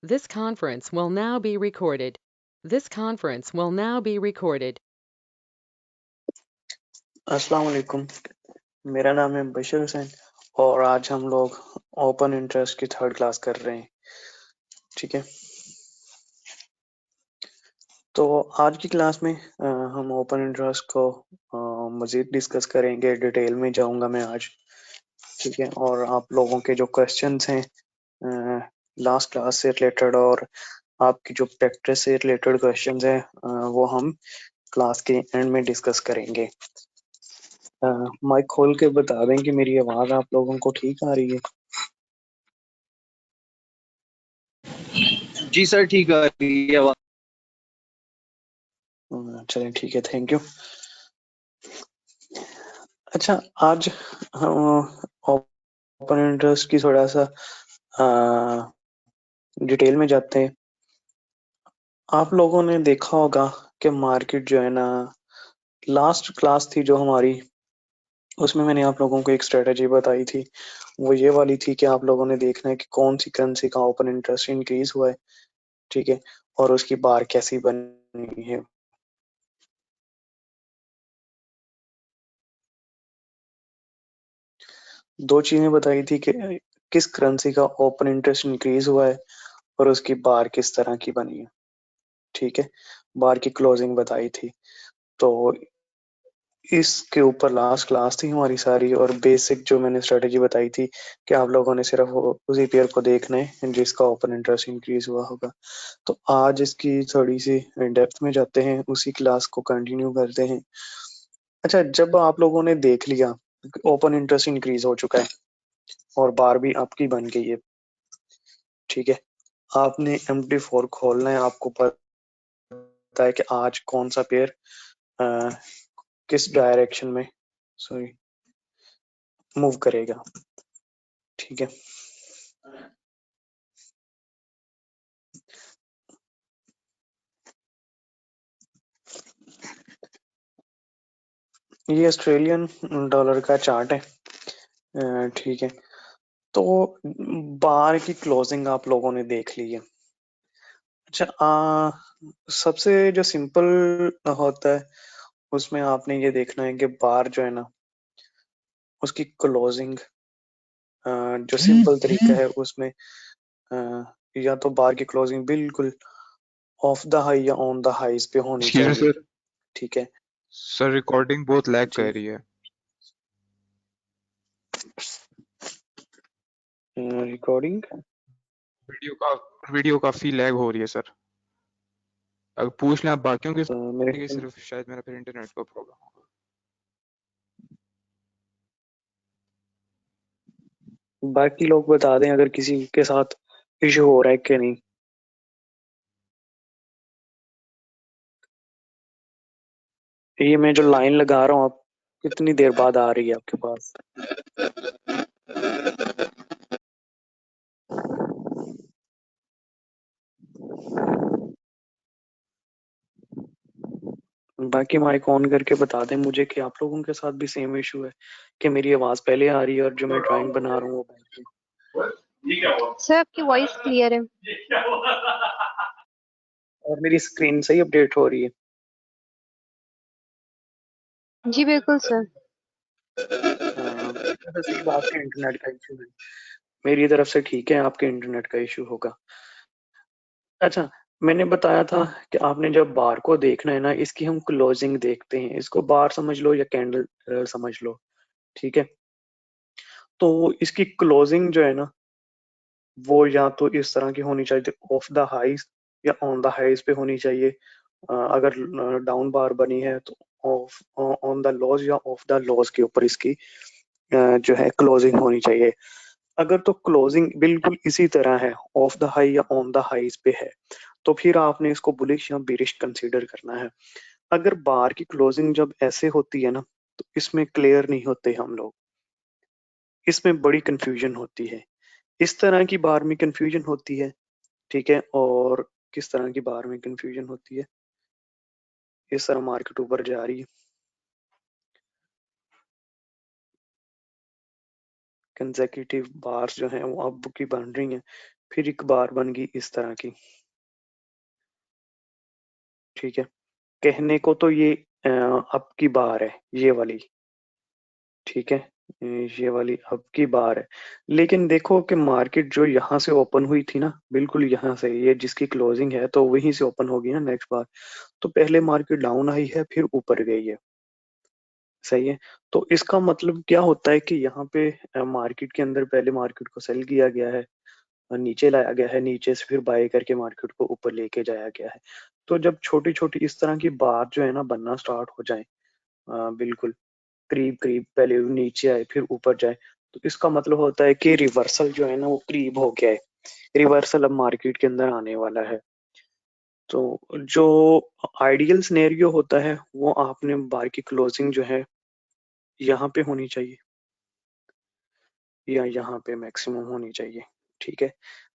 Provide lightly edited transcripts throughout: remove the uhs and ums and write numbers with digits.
This conference will now be recorded. This conference will now be recorded. अस्सलाम वालेकुम। मेरा नाम है बशीर हुसैन और आज हम लोग ओपन इंटरेस्ट की थर्ड क्लास कर रहे हैं। ठीक है, तो आज की क्लास में हम ओपन इंटरेस्ट को मज़ीद डिस्कस करेंगे। डिटेल में जाऊंगा मैं आज। ठीक है, और आप लोगों के जो क्वेश्चंस हैं लास्ट क्लास से रिलेटेड और आपकी जो प्रैक्टिस से रिलेटेड क्वेश्चंस हैं वो हम क्लास के एंड में डिस्कस करेंगे। माइक खोल के बता दें कि मेरी आवाज़ आप लोगों को ठीक आ रही है? जी सर, ठीक आ रही है आवाज़। चलिए ठीक है, थैंक यू। अच्छा, आज हम ओपन इंटरेस्ट की थोड़ा सा डिटेल में जाते हैं। आप लोगों ने देखा होगा कि मार्केट जो है ना, लास्ट क्लास थी जो हमारी, उसमें मैंने आप लोगों को एक स्ट्रेटजी बताई थी। वो ये वाली थी कि आप लोगों ने देखना है कि कौन सी करेंसी का ओपन इंटरेस्ट इंक्रीज हुआ है। ठीक है, और उसकी बार कैसी बनी है। दो चीजें बताई थी कि किस करेंसी का ओपन इंटरेस्ट इंक्रीज हुआ है और उसकी बार किस तरह की बनी है। ठीक है, बार की क्लोजिंग बताई थी। तो इसके ऊपर लास्ट क्लास थी हमारी सारी, और बेसिक जो मैंने स्ट्रेटेजी बताई थी कि आप लोगों ने सिर्फ उसी पेयर को देखना है जिसका ओपन इंटरेस्ट इंक्रीज हुआ होगा। तो आज इसकी थोड़ी सी डेप्थ में जाते हैं, उसी क्लास को कंटिन्यू करते हैं। अच्छा, जब आप लोगों ने देख लिया ओपन इंटरेस्ट इंक्रीज हो चुका है और बार भी आपकी बन गई है, ठीक है, आपने MT4 खोलना है। आपको पता है कि आज कौन सा पेयर किस डायरेक्शन में मूव करेगा। ठीक है, ये ऑस्ट्रेलियन डॉलर का चार्ट है। ठीक है, तो बार की क्लोजिंग आप लोगों ने देख ली है। अच्छा, सबसे जो सिंपल होता है उसमें आपने ये देखना है कि बार जो है ना, उसकी क्लोजिंग जो सिंपल तरीका है उसमें या तो बार की क्लोजिंग बिल्कुल ऑफ द हाई या ऑन द हाईज पे होनी चाहिए। सर, ठीक है सर रिकॉर्डिंग बहुत लैग जी, कर रही है। रिकॉर्डिंग वीडियो काफी लैग हो रही है सर। अगर पूछ लें आप बाकियों के मेरे कि सिर्फ शायद मेरा फिर इंटरनेट का प्रॉब्लम होगा। बाकी लोग बता दें अगर किसी के साथ इशू हो रहा है कि नहीं। ये मैं जो लाइन लगा रहा हूँ, आप कितनी देर बाद आ रही है आपके पास? बाकी माइक ऑन करके बता दें मुझे कि आप लोगों के साथ भी सेम इशू है कि मेरी आवाज पहले आ रही है और जो मैं ड्राइंग बना रहा हूँ वो बैठ गई। सर आपकी वॉइस क्लियर है। और मेरी स्क्रीन सही अपडेट हो रही है? जी बिल्कुल सर। सिर्फ आपके इंटरनेट का इशू है, मेरी तरफ से ठीक है, आपके इंटरनेट का इशू होगा। अच्छा, मैंने बताया था कि आपने जब बार को देखना है ना, इसकी हम क्लोजिंग देखते हैं। इसको बार समझ लो या कैंडल समझ लो। ठीक है, तो इसकी क्लोजिंग जो है ना, वो या तो इस तरह की होनी चाहिए, ऑफ द हाइज या ऑन द हाइज पे होनी चाहिए। अगर डाउन बार बनी है तो ऑफ ऑन द लॉज या ऑफ द लॉज के ऊपर इसकी जो है क्लोजिंग होनी चाहिए। अगर तो क्लोजिंग बिल्कुल इसी तरह है, ऑफ द हाई या ऑन द हाइज पे है, तो फिर आपने इसको बुलिश या बेरिश कंसीडर करना है। अगर बार की क्लोजिंग जब ऐसे होती है ना, तो इसमें क्लियर नहीं होते हम लोग, इसमें बड़ी कंफ्यूजन होती है। इस तरह की बार में कंफ्यूजन होती है। ठीक है, और किस तरह की बार में कंफ्यूजन होती है, इस तरह मार्केट ऊपर जा रही है, कंसेक्यूटिव बार्स जो हैं वो अब की बन रही हैं, फिर एक बार बन गई इस तरह की, ठीक है। कहने को तो ये अब की बार है ये वाली, ठीक है, ये वाली अब की बार है। लेकिन देखो कि मार्केट जो यहाँ से ओपन हुई थी ना, बिल्कुल यहाँ से, ये जिसकी क्लोजिंग है तो वहीं से ओपन होगी ना नेक्स्ट बार। तो पहले मार्केट डाउन आई है फिर ऊपर गई है, सही है। तो इसका मतलब क्या होता है कि यहाँ पे मार्केट के अंदर पहले मार्केट को सेल किया गया है और नीचे लाया गया है, नीचे से फिर बाय करके मार्केट को ऊपर लेके जाया गया है। तो जब छोटी छोटी इस तरह की बात जो है ना बनना स्टार्ट हो जाए, बिल्कुल करीब करीब, पहले वो नीचे आए फिर ऊपर जाए, तो इसका मतलब होता है कि रिवर्सल जो है ना वो करीब हो गया है, रिवर्सल अब मार्केट के अंदर आने वाला है। तो जो आइडियल सिनेरियो होता है वो आपने बार की क्लोजिंग जो है यहाँ पे होनी चाहिए या यहाँ पे मैक्सिमम होनी चाहिए, ठीक है।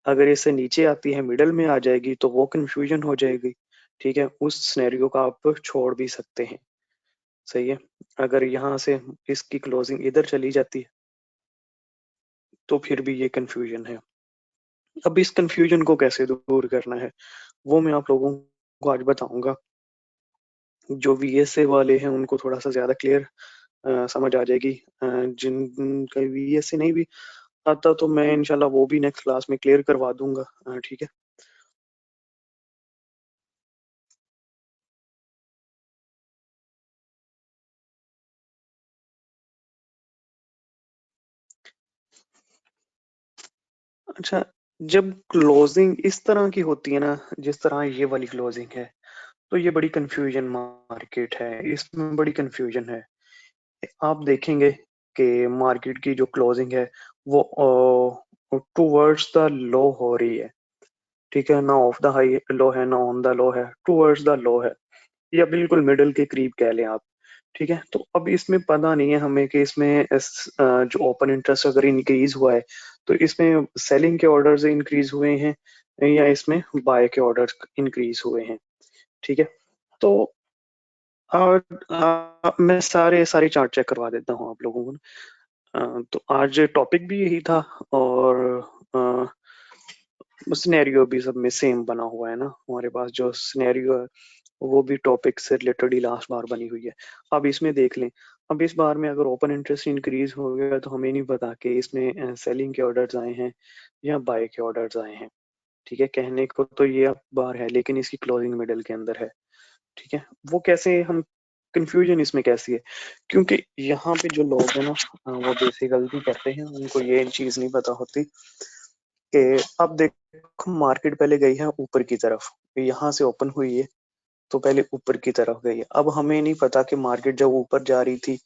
अगर इससे नीचे आती है, मिडल में आ जाएगी तो वो कंफ्यूजन हो जाएगी, ठीक है। उस सिनेरियो का आप छोड़ भी सकते हैं, सही है। अगर यहाँ से इसकी क्लोजिंग इधर चली जाती है तो फिर भी ये कंफ्यूजन है। अब इस कंफ्यूजन को कैसे दूर करना है वो मैं आप लोगों को आज बताऊंगा। जो वीएसए वाले हैं उनको थोड़ा सा ज्यादा क्लियर समझ आ जाएगी, जिनका वीएसए नहीं भी आता तो मैं इंशाल्लाह वो भी नेक्स्ट क्लास में क्लियर करवा दूंगा, ठीक है। अच्छा, जब क्लोजिंग इस तरह की होती है ना, जिस तरह ये वाली क्लोजिंग है, तो ये बड़ी कंफ्यूजन मार्केट है, इसमें बड़ी कंफ्यूजन है। आप देखेंगे कि मार्केट की जो क्लोजिंग है वो टूवर्ड्स द लो हो रही है, ठीक है। ना ऑफ द हाई लो है ना ऑन द लो है, टूवर्ड्स द लो है, या बिल्कुल मिडल के करीब कह लें आप, ठीक है। तो अब इसमें पता नहीं है हमें कि इसमें जो ओपन इंटरेस्ट अगर इंक्रीज हुआ है तो इसमें सेलिंग के ऑर्डर्स इंक्रीज हुए हैं या इसमें बाय के ऑर्डर्स इंक्रीज हुए हैं, ठीक है। तो और मैं सारे सारे चार्ट चेक करवा देता हूँ आप लोगों को ना। तो आज टॉपिक भी यही था और सिनेरियो भी सब में सेम बना हुआ है ना, हमारे पास जो सिनेरियो है वो भी टॉपिक से रिलेटेड ही लास्ट बार बनी हुई है। अब इसमें देख लें, अब इस बार में अगर ओपन इंटरेस्ट इंक्रीज हो गया तो हमें नहीं पता कि इसमें सेलिंग के ऑर्डर्स आए हैं या बाय के ऑर्डर्स आए हैं, ठीक है। कहने को तो ये अब बार है लेकिन इसकी क्लोजिंग मिडल के अंदर है, ठीक है। वो कैसे हम, कंफ्यूजन इसमें कैसी है, क्योंकि यहाँ पे जो लोग हैं ना वो बेसिक गलती करते हैं, उनको ये चीज नहीं पता होती कि अब देखो मार्केट पहले गई है ऊपर की तरफ, यहाँ से ओपन हुई है तो पहले ऊपर की तरफ गई है। अब हमें नहीं पता कि मार्केट जब ऊपर जा रही थी,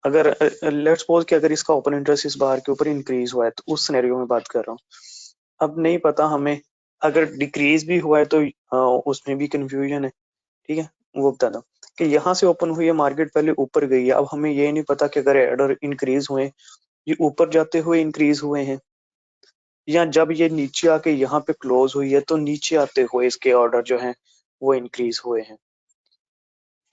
अगर लेट्स सपोज कि अगर इसका ओपन इंटरेस्ट इस बार के ऊपर इंक्रीज हुआ है तो उस सिनेरियो में बात कर रहा हूँ। अब नहीं पता हमें, अगर डिक्रीज भी हुआ है तो उसमें भी कंफ्यूजन है, ठीक है। वो बता दो कि यहाँ से ओपन हुई है मार्केट पहले ऊपर गई है, अब हमें ये नहीं पता कि अगर ऑर्डर इंक्रीज हुए, ये ऊपर जाते हुए इंक्रीज हुए हैं या जब ये नीचे आके यहाँ पे क्लोज हुई है तो नीचे आते हुए इसके ऑर्डर जो हैं वो इंक्रीज हुए हैं,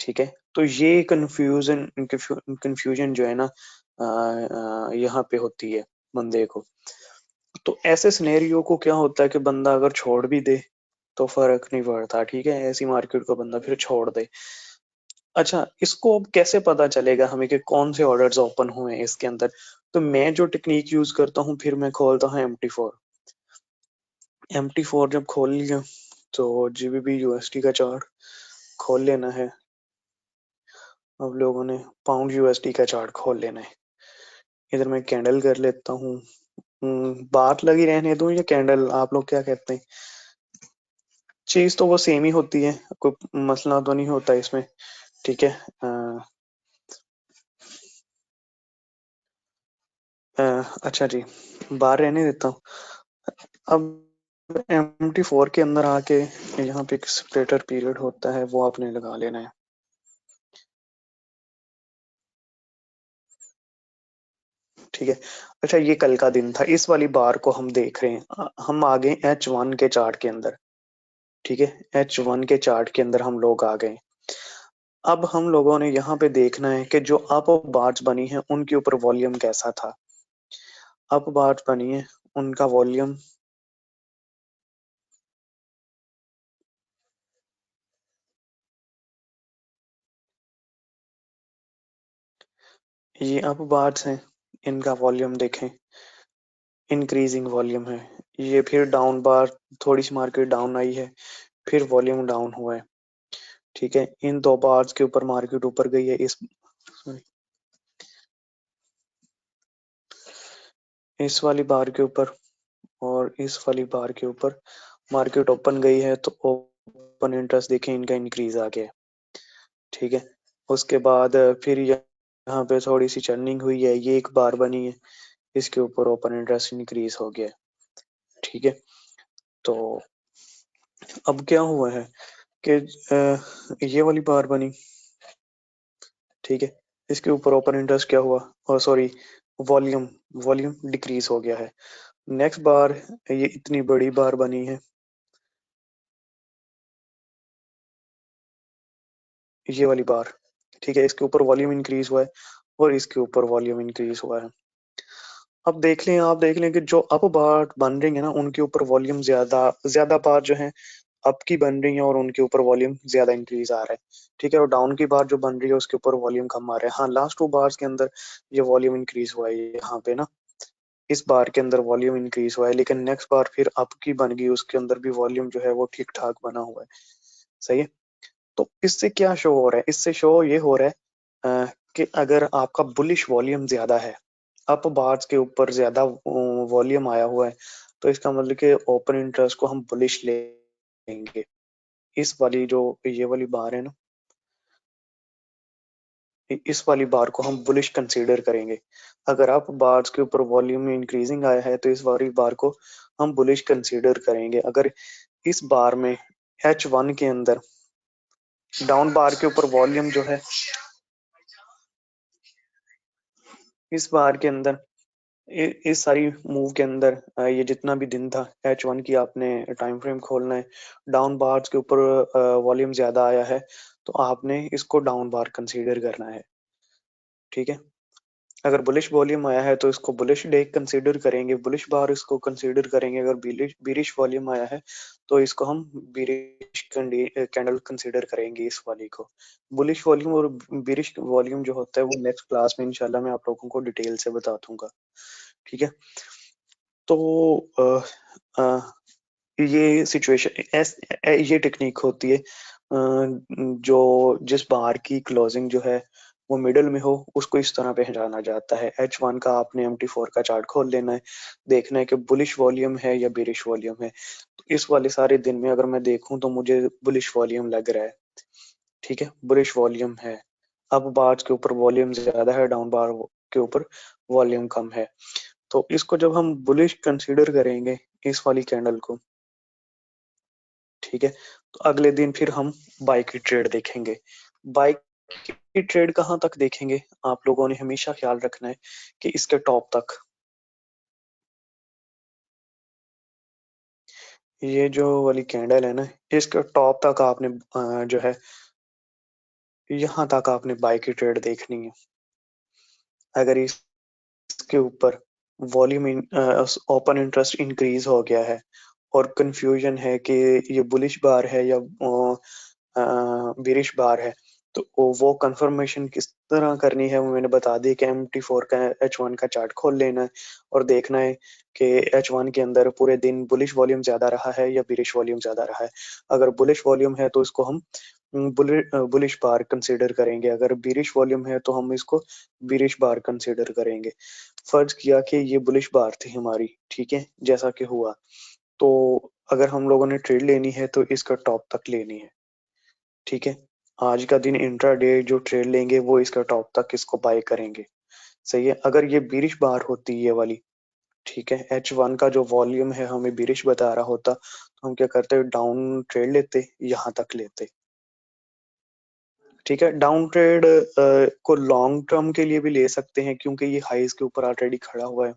ठीक है। तो ये कंफ्यूजन जो है ना यहाँ पे होती है बंदे को। तो ऐसे सिनेरियो को क्या होता है कि बंदा अगर छोड़ भी दे तो फर्क नहीं पड़ता, ठीक है। ऐसी मार्केट को बंदा फिर छोड़ दे। अच्छा, इसको अब कैसे पता चलेगा हमें कि कौन से ऑर्डर्स ओपन हुए हैं इसके अंदर। तो मैं जो टेक्निक यूज करता हूँ, फिर मैं खोलता हूँ MT4 जब खोल लिया तो GBP USD का चार्ट खोल लेना है। अब लोगों ने पाउंड USD का चार्ट खोल लेना है। इधर मैं कैंडल कर लेता हूँ, बात लगी रहने दूं या कैंडल, आप लोग क्या कहते हैं। चीज तो वो सेम ही होती है, कोई मसला तो नहीं होता इसमें, ठीक है। अच्छा जी, बाहर रहने देता हूँ। अब MT4 के अंदर आके यहाँ पे एक स्प्लिटर पीरियड होता है वो आपने लगा लेना है, ठीक है। अच्छा, ये कल का दिन था, इस वाली बार को हम देख रहे हैं, हम आ गए H1 के चार्ट के अंदर, ठीक है। H1 के चार्ट के अंदर हम लोग आ गए। अब हम लोगों ने यहाँ पे देखना है कि जो अप बार्स बनी है उनके ऊपर वॉल्यूम कैसा था। अप बार्स बनी है, उनका वॉल्यूम ये अप बार्स हैं, इनका वॉल्यूम देखें, इंक्रीजिंग वॉल्यूम है। ये फिर डाउन बार, थोड़ी सी मार्केट डाउन आई है, फिर वॉल्यूम डाउन हुआ है। ठीक है, इन दो बार्स के ऊपर मार्केट ऊपर गई है, इस वाली बार के ऊपर और इस वाली बार के ऊपर मार्केट ओपन गई है, तो ओपन इंटरेस्ट देखें इनका इंक्रीज आ गया है। ठीक है, उसके बाद फिर यहाँ पे थोड़ी सी चर्निंग हुई है, ये एक बार बनी है, इसके ऊपर ओपन इंटरेस्ट इंक्रीज हो गया है। ठीक है, तो अब क्या हुआ है कि ये वाली बार बनी, ठीक है, इसके ऊपर ओपन इंटरेस्ट क्या हुआ, और सॉरी वॉल्यूम वॉल्यूम डिक्रीज हो गया है। नेक्स्ट बार ये इतनी बड़ी बार बनी है, ये वाली बार, ठीक है, इसके ऊपर वॉल्यूम इंक्रीज हुआ है और इसके ऊपर वॉल्यूम इंक्रीज हुआ है। अब देख लें, आप देख लें कि जो अप बार बन रही है ना, उनके ऊपर वॉल्यूम ज्यादा ज्यादा बार जो है अप की बन रही है और उनके ऊपर वॉल्यूम ज्यादा इंक्रीज आ रहा है। ठीक है, और डाउन की बार जो बन रही है उसके ऊपर वॉल्यूम कम आ रहा है। हाँ, लास्ट 2 बार्स के अंदर ये वॉल्यूम इंक्रीज हुआ है, यहाँ पे ना इस बार के अंदर वॉल्यूम इंक्रीज हुआ है, लेकिन नेक्स्ट बार फिर अप की बन गई, उसके अंदर भी वॉल्यूम जो है वो ठीक ठाक बना हुआ है। सही है, तो इससे क्या शो हो रहा है, इससे शो ये हो रहा है कि अगर आपका बुलिश वॉल्यूम ज्यादा है, अप बार्स के ऊपर ज्यादा वॉल्यूम आया हुआ है, तो इसका मतलब कि ओपन इंटरेस्ट को हम बुलिश लेंगे। इस वाली जो ये वाली बार है ना, इस वाली बार को हम बुलिश कंसीडर करेंगे। अगर आप बार्स के ऊपर वॉल्यूम में इंक्रीजिंग आया है तो इस वाली बार को हम बुलिश कंसीडर करेंगे। अगर इस बार में H1 के अंदर डाउन बार के ऊपर वॉल्यूम जो है, इस बार के अंदर इस सारी मूव के अंदर ये जितना भी दिन था H1 की, आपने टाइम फ्रेम खोलना है, डाउन बार्स के ऊपर वॉल्यूम ज्यादा आया है तो आपने इसको डाउन बार कंसीडर करना है। ठीक है, अगर बुलिश वॉल्यूम आया है तो इसको बुलिश डे कंसीडर करेंगे, बुलिश बार इसको कंसीडर करेंगे। अगर बीरिश वॉल्यूम आया है तो इसको हम बीरिश कैंडल कंसीडर करेंगे इस वाली को। बुलिश वॉल्यूम और बीरिश वॉल्यूम जो होता है वो नेक्स्ट क्लास में इंशाल्लाह मैं आप लोगों को डिटेल से बता दूंगा। ठीक है, तो ये सिचुएशन ये टेक्निक होती है जो जिस बार की क्लोजिंग जो है वो मिडल में हो, उसको इस तरह पहचाना जाता है। H1 का आपने MT4 का चार्ट खोल लेना है, देखना है कि बुलिश वॉल्यूम है या बेरिश वॉल्यूम है। तो इस वाले सारे दिन में अगर मैं देखूं तो मुझे बुलिश वॉल्यूम लग रहा है। ठीक है, बुलिश वॉल्यूम है। अब बार्स के ऊपर वॉल्यूम ज्यादा है, डाउन बार के ऊपर वॉल्यूम कम है, तो इसको जब हम बुलिश कंसीडर करेंगे इस वाली कैंडल को, ठीक है, तो अगले दिन फिर हम बाय की ट्रेड देखेंगे। बाय की ट्रेड कहां तक देखेंगे, आप लोगों ने हमेशा ख्याल रखना है कि इसके टॉप तक, ये जो वाली कैंडल है ना, इसके टॉप तक आपने जो है यहाँ तक आपने बाय की ट्रेड देखनी है। अगर इसके ऊपर वॉल्यूम ओपन इंटरेस्ट इंक्रीज हो गया है और कंफ्यूजन है कि ये बुलिश बार है या बिरिश बार है, तो वो कंफर्मेशन किस तरह करनी है वो मैंने बता दी कि MT4 का H1 का चार्ट खोल लेना है और देखना है कि H1 के अंदर पूरे दिन बुलिश वॉल्यूम ज्यादा रहा है या बिरिश वॉल्यूम ज्यादा रहा है। अगर बुलिश वॉल्यूम है तो इसको हम बुलिश बार कंसीडर करेंगे, अगर बिरिश वॉल्यूम है तो हम इसको बिरिश बार कंसीडर करेंगे। फर्ज किया कि ये बुलिश बार थी हमारी, ठीक है, जैसा कि हुआ, तो अगर हम लोगों ने ट्रेड लेनी है तो इसका टॉप तक लेनी है। ठीक है, आज का दिन इंट्राडे जो ट्रेड लेंगे वो इसका टॉप तक इसको बाय करेंगे। सही है, अगर ये बीरिश बार होती ये वाली, ठीक है, H1 का जो वॉल्यूम है हमें बीरिश बता रहा होता तो हम क्या करते, डाउन ट्रेड लेते, यहाँ तक लेते। ठीक है, डाउन ट्रेड को लॉन्ग टर्म के लिए भी ले सकते हैं क्योंकि ये हाईज के ऊपर ऑलरेडी खड़ा हुआ है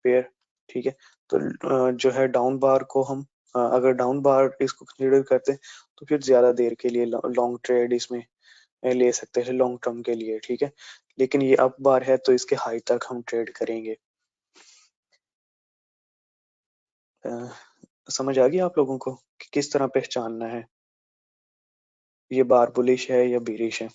पेयर। ठीक है, तो जो है डाउन बार को हम अगर डाउन बार इसको कंसीडर करते हैं तो फिर ज्यादा देर के लिए लॉन्ग ट्रेड इसमें ले सकते हैं लॉन्ग टर्म के लिए। ठीक है, लेकिन ये अप बार है तो इसके हाई तक हम ट्रेड करेंगे। अ, समझ आ गई आप लोगों को कि किस तरह पहचानना है ये बार बुलिश है या बीरिश है।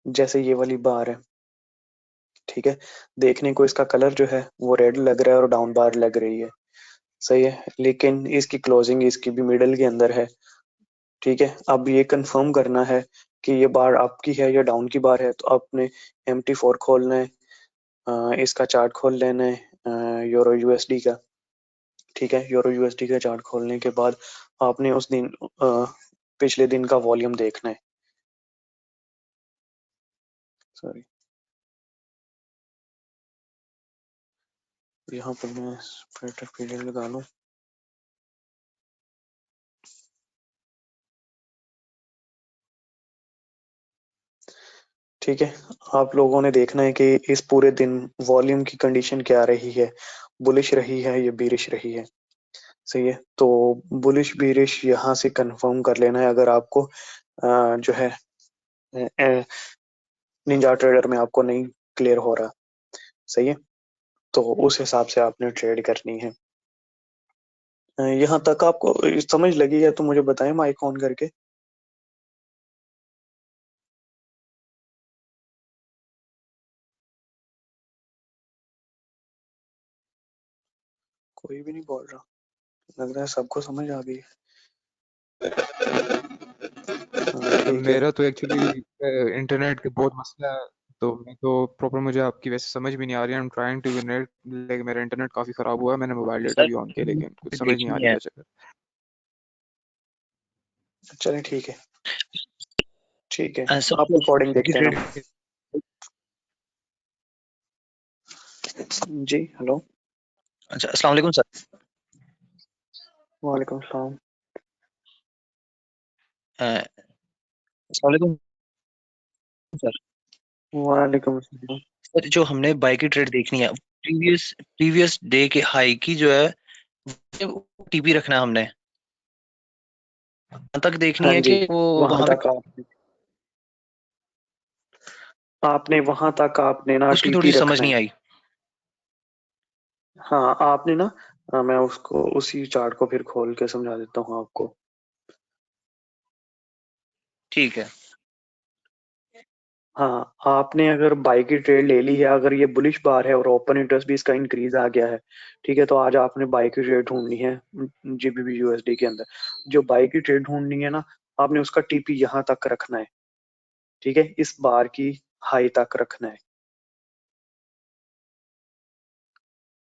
जैसे ये वाली बार है, ठीक है, देखने को इसका कलर जो है वो रेड लग रहा है और डाउन बार लग रही है, सही है, लेकिन इसकी क्लोजिंग इसकी भी मिडल के अंदर है, ठीक है। अब ये कंफर्म करना है कि ये बार आपकी है या डाउन की बार है, तो आपने MT4 खोलना है, इसका चार्ट खोल लेना है यूरो USD का, ठीक है। यूरो USD का चार्ट खोलने के बाद आपने उस दिन पिछले दिन का वॉल्यूम देखना है, सॉरी यहाँ पर मैं स्प्रेडर पीरियड लगा लूं, ठीक है। आप लोगों ने देखना है कि इस पूरे दिन वॉल्यूम की कंडीशन क्या रही है, बुलिश रही है या बीरिश रही है, सही है। तो बुलिश बीरिश यहाँ से कंफर्म कर लेना है, अगर आपको जो है निंजा ट्रेडर में आपको नहीं क्लियर हो रहा, सही है, तो उस हिसाब से आपने ट्रेड करनी है। यहाँ तक आपको समझ लगी है तो मुझे बताएं माइक ऑन करके। कोई भी नहीं बोल रहा, लग रहा है सबको समझ आ गई। हाँ, ठीक है। मेरा तो एक्चुअली इंटरनेट के बहुत मसला है, तो मैं तो प्रॉपर मुझे आपकी वैसे समझ भी नहीं आ रही है। I am trying to net, लेकिन मेरा इंटरनेट काफी खराब हुआ है, मैंने मोबाइल डेटा सर भी ऑन किया लेकिन कुछ समझ नहीं आ देखनी रही है। क्या चक्कर। चलें ठीक है, ठीक है, सर आप रिकॉर्डिंग बैकी देखते हैं ट्रेड ना। जी हेलो, अच्छा, अस्सलाम वालेकुम सर। वालेकुम सलाम। अस्सलाम वालेकुम सर। वालेकुम सलाम। सर जो हमने बाई की ट्रेड देखनी है, प्रीवियस डे के हाई की जो है टीपी रखना है हमने, वहां तक देखनी हाँ है जी, कि वो वहां वहां तक आपने वहां तक आपने ना उसकी टीपी थोड़ी समझ रखना नहीं है। आई। हाँ आपने ना मैं उसको उसी चार्ट को फिर खोल के समझा देता हूँ आपको। ठीक है। हाँ, आपने अगर बाई की ट्रेड ले ली है, अगर ये बुलिश बार है और ओपन इंटरेस्ट भी इसका इंक्रीज आ गया है, ठीक है, तो आज आपने बाई की ट्रेड ढूंढनी है GBP USD के अंदर। जो बाई की ट्रेड ढूंढनी है ना, आपने उसका टीपी यहाँ तक रखना है, ठीक है, इस बार की हाई तक रखना है,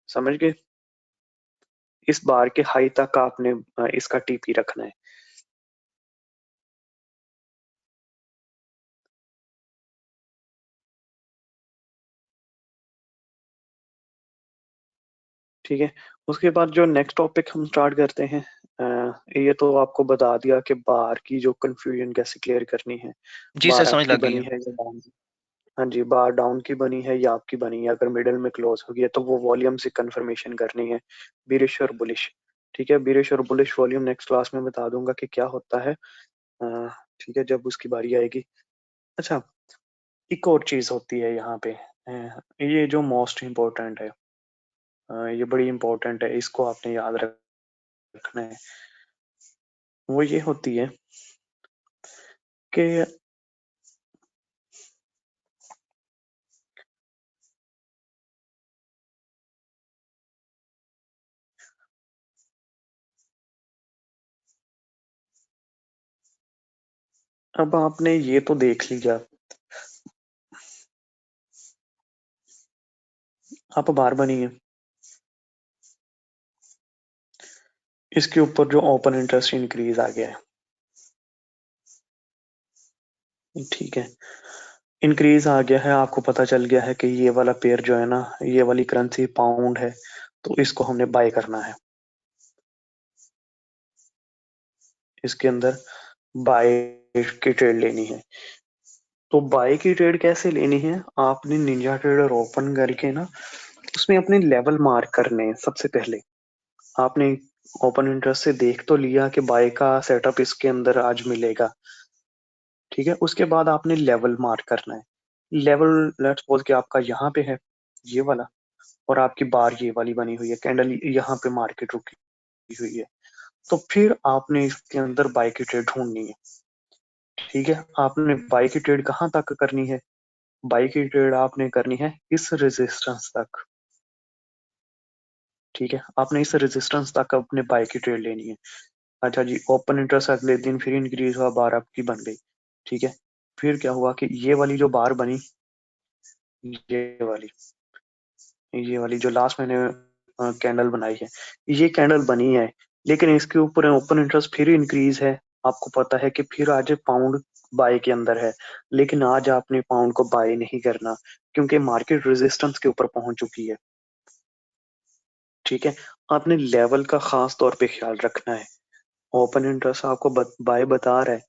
समझ गए। इस बार के हाई तक आपने इसका टीपी रखना है। ठीक है, उसके बाद जो नेक्स्ट टॉपिक हम स्टार्ट करते हैं, ये तो आपको बता दिया कि बार की जो कंफ्यूजन कैसे क्लियर करनी है। जी सर, बार समझ आपकी लग गई बनी है। है या डाउन, हाँ जी, बार डाउन की बनी है या आपकी बनी है, अगर मिडल में क्लोज हो गया तो वो वॉल्यूम से कंफर्मेशन करनी है, बीरिश और बुलिश, ठीक है। बीरिश और बुलिश वॉल्यूम नेक्स्ट क्लास में बता दूंगा कि क्या होता है, ठीक है, जब उसकी बारी आएगी। अच्छा, एक और चीज होती है यहाँ पे, ये जो मोस्ट इम्पोर्टेंट है, ये बड़ी इंपॉर्टेंट है, इसको आपने याद रखना है। वो ये होती है कि अब आपने ये तो देख लिया, आप बार बनी है, इसके ऊपर जो ओपन इंटरेस्ट इंक्रीज आ गया है, ठीक है, इंक्रीज आ गया है, आपको पता चल गया है कि ये वाला पेयर जो है ना, ये वाली करेंसी पाउंड है, तो इसको हमने बाय करना है, इसके अंदर बाय की ट्रेड लेनी है। तो बाय की ट्रेड कैसे लेनी है, आपने निंजा ट्रेडर ओपन करके ना उसमें अपने लेवल मार्क करने हैं। सबसे पहले आपने ओपन इंटरेस्ट से देख तो लिया कि बाय का सेटअप इसके अंदर आज मिलेगा, ठीक है, उसके बाद आपने लेवल मार्क करना है। लेवल लेट्स सपोज कि आपका यहाँ पे है ये वाला, और आपकी बार ये वाली बनी हुई है, कैंडल यहाँ पे मार्केट रुकी हुई है, तो फिर आपने इसके अंदर बाय की ट्रेड ढूंढनी है, ठीक है। आपने बाय की ट्रेड कहाँ तक करनी है, बाई की ट्रेड आपने करनी है इस रेजिस्टेंस तक, ठीक है, आपने इस रेजिस्टेंस तक अपने बाई की ट्रेड लेनी है। अच्छा जी, ओपन इंटरेस्ट अगले दिन फिर इंक्रीज हुआ, बार आपकी बन गई, ठीक है। फिर क्या हुआ कि ये वाली जो बार बनी, ये वाली जो लास्ट मैंने कैंडल बनाई है, ये कैंडल बनी है, लेकिन इसके ऊपर ओपन इंटरेस्ट फिर इंक्रीज है। आपको पता है कि फिर आज पाउंड बाय के अंदर है, लेकिन आज आपने पाउंड को बाय नहीं करना क्योंकि मार्केट रेजिस्टेंस के ऊपर पहुंच चुकी है, ठीक है। आपने लेवल का खास तौर पे ख्याल रखना है। ओपन इंटरेस्ट आपको बाय बता रहा है,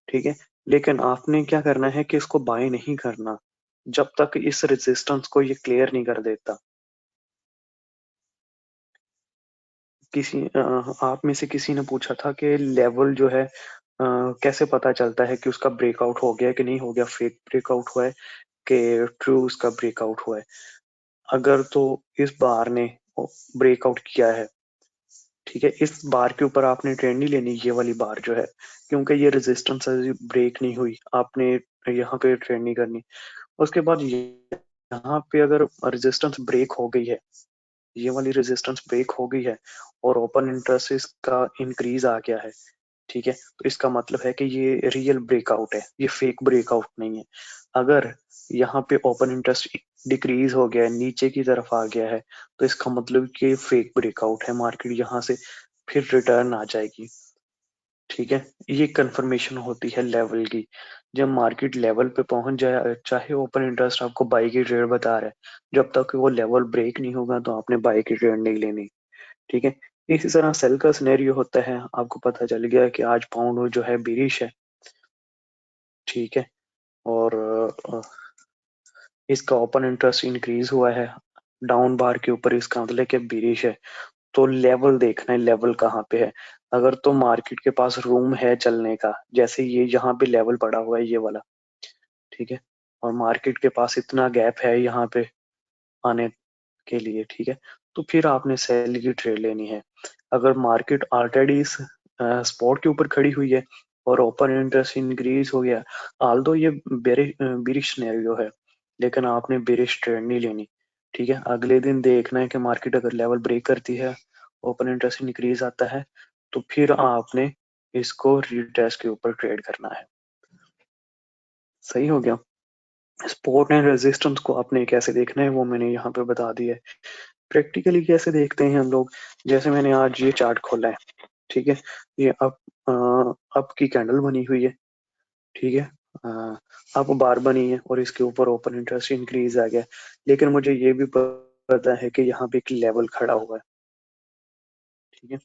ठीक है, लेकिन आपने क्या करना है कि इसको बाय नहीं करना जब तक इस रेजिस्टेंस को ये क्लियर नहीं कर देता। आप में से किसी ने पूछा था कि लेवल जो है कैसे पता चलता है कि उसका ब्रेकआउट हो गया कि नहीं हो गया, फेक ब्रेकआउट हुआ है कि ट्रू उसका ब्रेकआउट हुआ है। अगर तो इस बार ने ब्रेकआउट किया है, ठीक है, इस बार के ऊपर आपने ट्रेंड नहीं लेनी, ये वाली बार जो है, क्योंकि ये रेजिस्टेंस ब्रेक नहीं हुई, आपने यहाँ पे ट्रेंड नहीं करनी। उसके बाद यहाँ पे अगर रेजिस्टेंस ब्रेक हो गई है, ये वाली रेजिस्टेंस ब्रेक हो गई है और ओपन इंटरेस्ट इसका इंक्रीज आ गया है, ठीक है, तो इसका मतलब है कि ये रियल ब्रेकआउट है, ये फेक ब्रेकआउट नहीं है। अगर यहाँ पे ओपन इंटरेस्ट डिक्रीज हो गया है, नीचे की तरफ आ गया है, तो इसका मतलब कि फेक ब्रेकआउट है, मार्केट यहाँ से फिर रिटर्न आ जाएगी, ठीक है। ये कंफर्मेशन होती है लेवल की। जब मार्केट लेवल पे पहुंच जाए, चाहे ओपन इंटरेस्ट आपको बाई की ट्रेड बता रहा है, जब तक वो लेवल ब्रेक नहीं होगा तो आपने बाई की ट्रेड नहीं लेनी, ठीक है। इसी तरह सेल का सिनेरियो होता है, आपको पता चल गया कि आज पाउंड जो है बिरिश है, ठीक है, और इसका ओपन इंटरेस्ट इंक्रीज हुआ है डाउन बार के ऊपर, इसका मतलब कि बिरिश है। तो लेवल देखना है, लेवल कहाँ पे है। अगर तो मार्केट के पास रूम है चलने का, जैसे ये यहाँ पे लेवल पड़ा हुआ है ये वाला, ठीक है, और मार्केट के पास इतना गैप है यहाँ पे आने के लिए, ठीक है, तो फिर आपने सेल की ट्रेड लेनी है। अगर मार्केट ऑलरेडी स्पॉट के ऊपर खड़ी हुई है और ओपन इंटरेस्ट इंक्रीज हो गया, आल्दो ये बेरिश सिनेरियो है, लेकिन आपने बेरिश ट्रेड नहीं लेनी, ठीक है। अगले दिन देखना है कि मार्केट अगर लेवल ब्रेक करती है, ओपन इंटरेस्ट इंक्रीज आता है, तो फिर आपने इसको रीटेस्ट के ऊपर ट्रेड करना है। सही हो गया। सपोर्ट एंड रेजिस्टेंस को आपने कैसे देखना है वो मैंने यहाँ पे बता दिया है। प्रैक्टिकली कैसे देखते हैं हम लोग, जैसे मैंने आज ये चार्ट खोला है, ठीक है, ये अप की कैंडल बनी हुई है, ठीक है, अप बार बनी है और इसके ऊपर ओपन इंटरेस्ट इंक्रीज आ गया, लेकिन मुझे ये भी पता है कि यहाँ पे एक लेवल खड़ा हुआ है, ठीक है।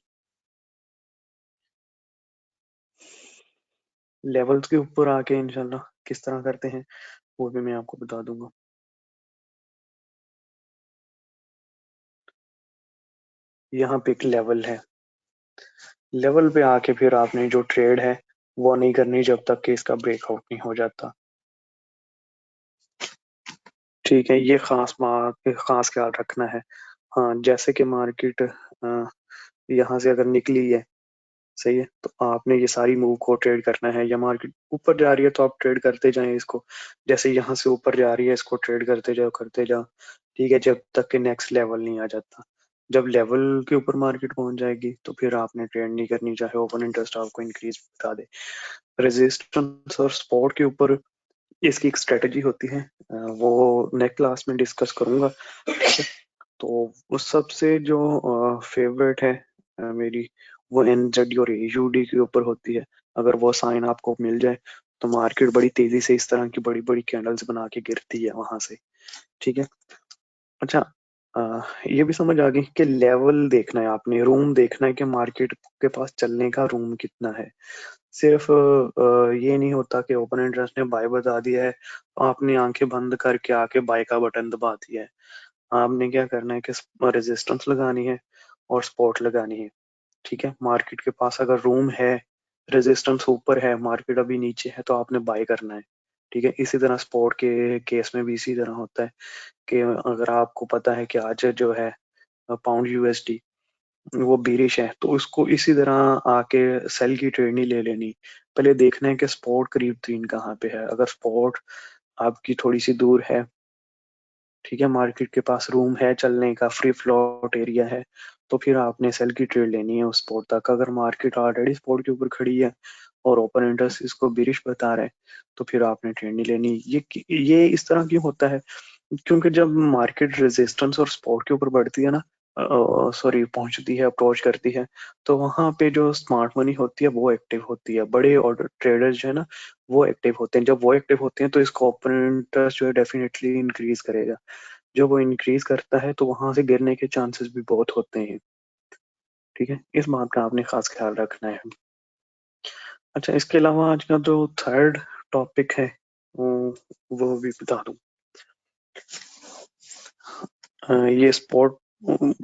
लेवल्स के ऊपर आके इंशाल्लाह किस तरह करते हैं वो भी मैं आपको बता दूंगा। यहाँ पे एक लेवल है, लेवल पे आके फिर आपने जो ट्रेड है वो नहीं करनी जब तक कि इसका ब्रेकआउट नहीं हो जाता, ठीक है। ये खास ख्याल रखना है। हाँ, जैसे कि मार्केट यहाँ से अगर निकली है, सही है, तो आपने ये सारी मूव को ट्रेड करना है। या मार्केट ऊपर जा रही है तो आप ट्रेड करते जाएं इसको, जैसे यहाँ से ऊपर जा रही है इसको ट्रेड करते जाओ, ठीक है, जब तक कि नेक्स्ट लेवल नहीं आ जाता। जब लेवल के ऊपर मार्केट पहुंच जाएगी तो फिर आपने ट्रेड नहीं करनी, चाहे ओपन इंटरेस्ट आपको इंक्रीज बता दे। रेजिस्टेंस और सपोर्ट के ऊपर इसकी एक स्ट्रेटजी होती है, वो नेक्स्ट क्लास में डिस्कस करूंगा। तो उस सबसे जो फेवरेट है मेरी, वो एनजेड और यूडी के ऊपर होती है। अगर वो साइन आपको मिल जाए तो मार्केट बड़ी तेजी से इस तरह की बड़ी बड़ी कैंडल्स बना के गिरती है वहां से, ठीक है। अच्छा, ये भी समझ आ गई कि लेवल देखना है, आपने रूम देखना है कि मार्केट के पास चलने का रूम कितना है। सिर्फ ये नहीं होता कि ओपन इंटरेस्ट ने बाय बता दिया है तो आपने आंखें बंद करके आके बाय का बटन दबा दिया है। आपने क्या करना है कि रेजिस्टेंस लगानी है और सपोर्ट लगानी है, ठीक है। मार्केट के पास अगर रूम है, रेजिस्टेंस ऊपर है, मार्केट अभी नीचे है, तो आपने बाय करना है, ठीक है। इसी तरह सपोर्ट के केस में भी इसी तरह होता है कि अगर आपको पता है कि आज जो है पाउंड यूएसडी वो बेरिश है, तो उसको इसी तरह आके सेल की ट्रेड नहीं ले लेनी। पहले देखना है कि स्पॉट करीब 3 कहाँ पे है। अगर स्पॉट आपकी थोड़ी सी दूर है, ठीक है, मार्केट के पास रूम है चलने का, फ्री फ्लोट एरिया है, तो फिर आपने सेल की ट्रेड लेनी है उस स्पॉट तक। अगर मार्केट ऑलरेडी स्पॉट के ऊपर खड़ी है और ओपन इंटरेस्ट इसको बिरिश बता रहा है, तो फिर आपने ट्रेड नहीं लेनी। ये इस तरह क्यों होता है? क्योंकि जब मार्केट रेजिस्टेंस और सपोर्ट के ऊपर बढ़ती है ना, सॉरी पहुंचती है, अप्रोच करती है, तो वहां पे जो स्मार्ट मनी होती है वो एक्टिव होती है, बड़े ऑर्डर ट्रेडर्स जो है ना वो एक्टिव होते हैं। जब वो एक्टिव होते हैं तो इसको ओपन इंटरेस्ट जो है डेफिनेटली इंक्रीज करेगा। जब वो इंक्रीज करता है तो वहां से गिरने के चांसेस भी बहुत होते हैं, ठीक है, इस बात का आपने खास ख्याल रखना है। अच्छा, इसके अलावा आज का जो थर्ड टॉपिक है वो वो भी बता दूं। ये स्पोर्ट,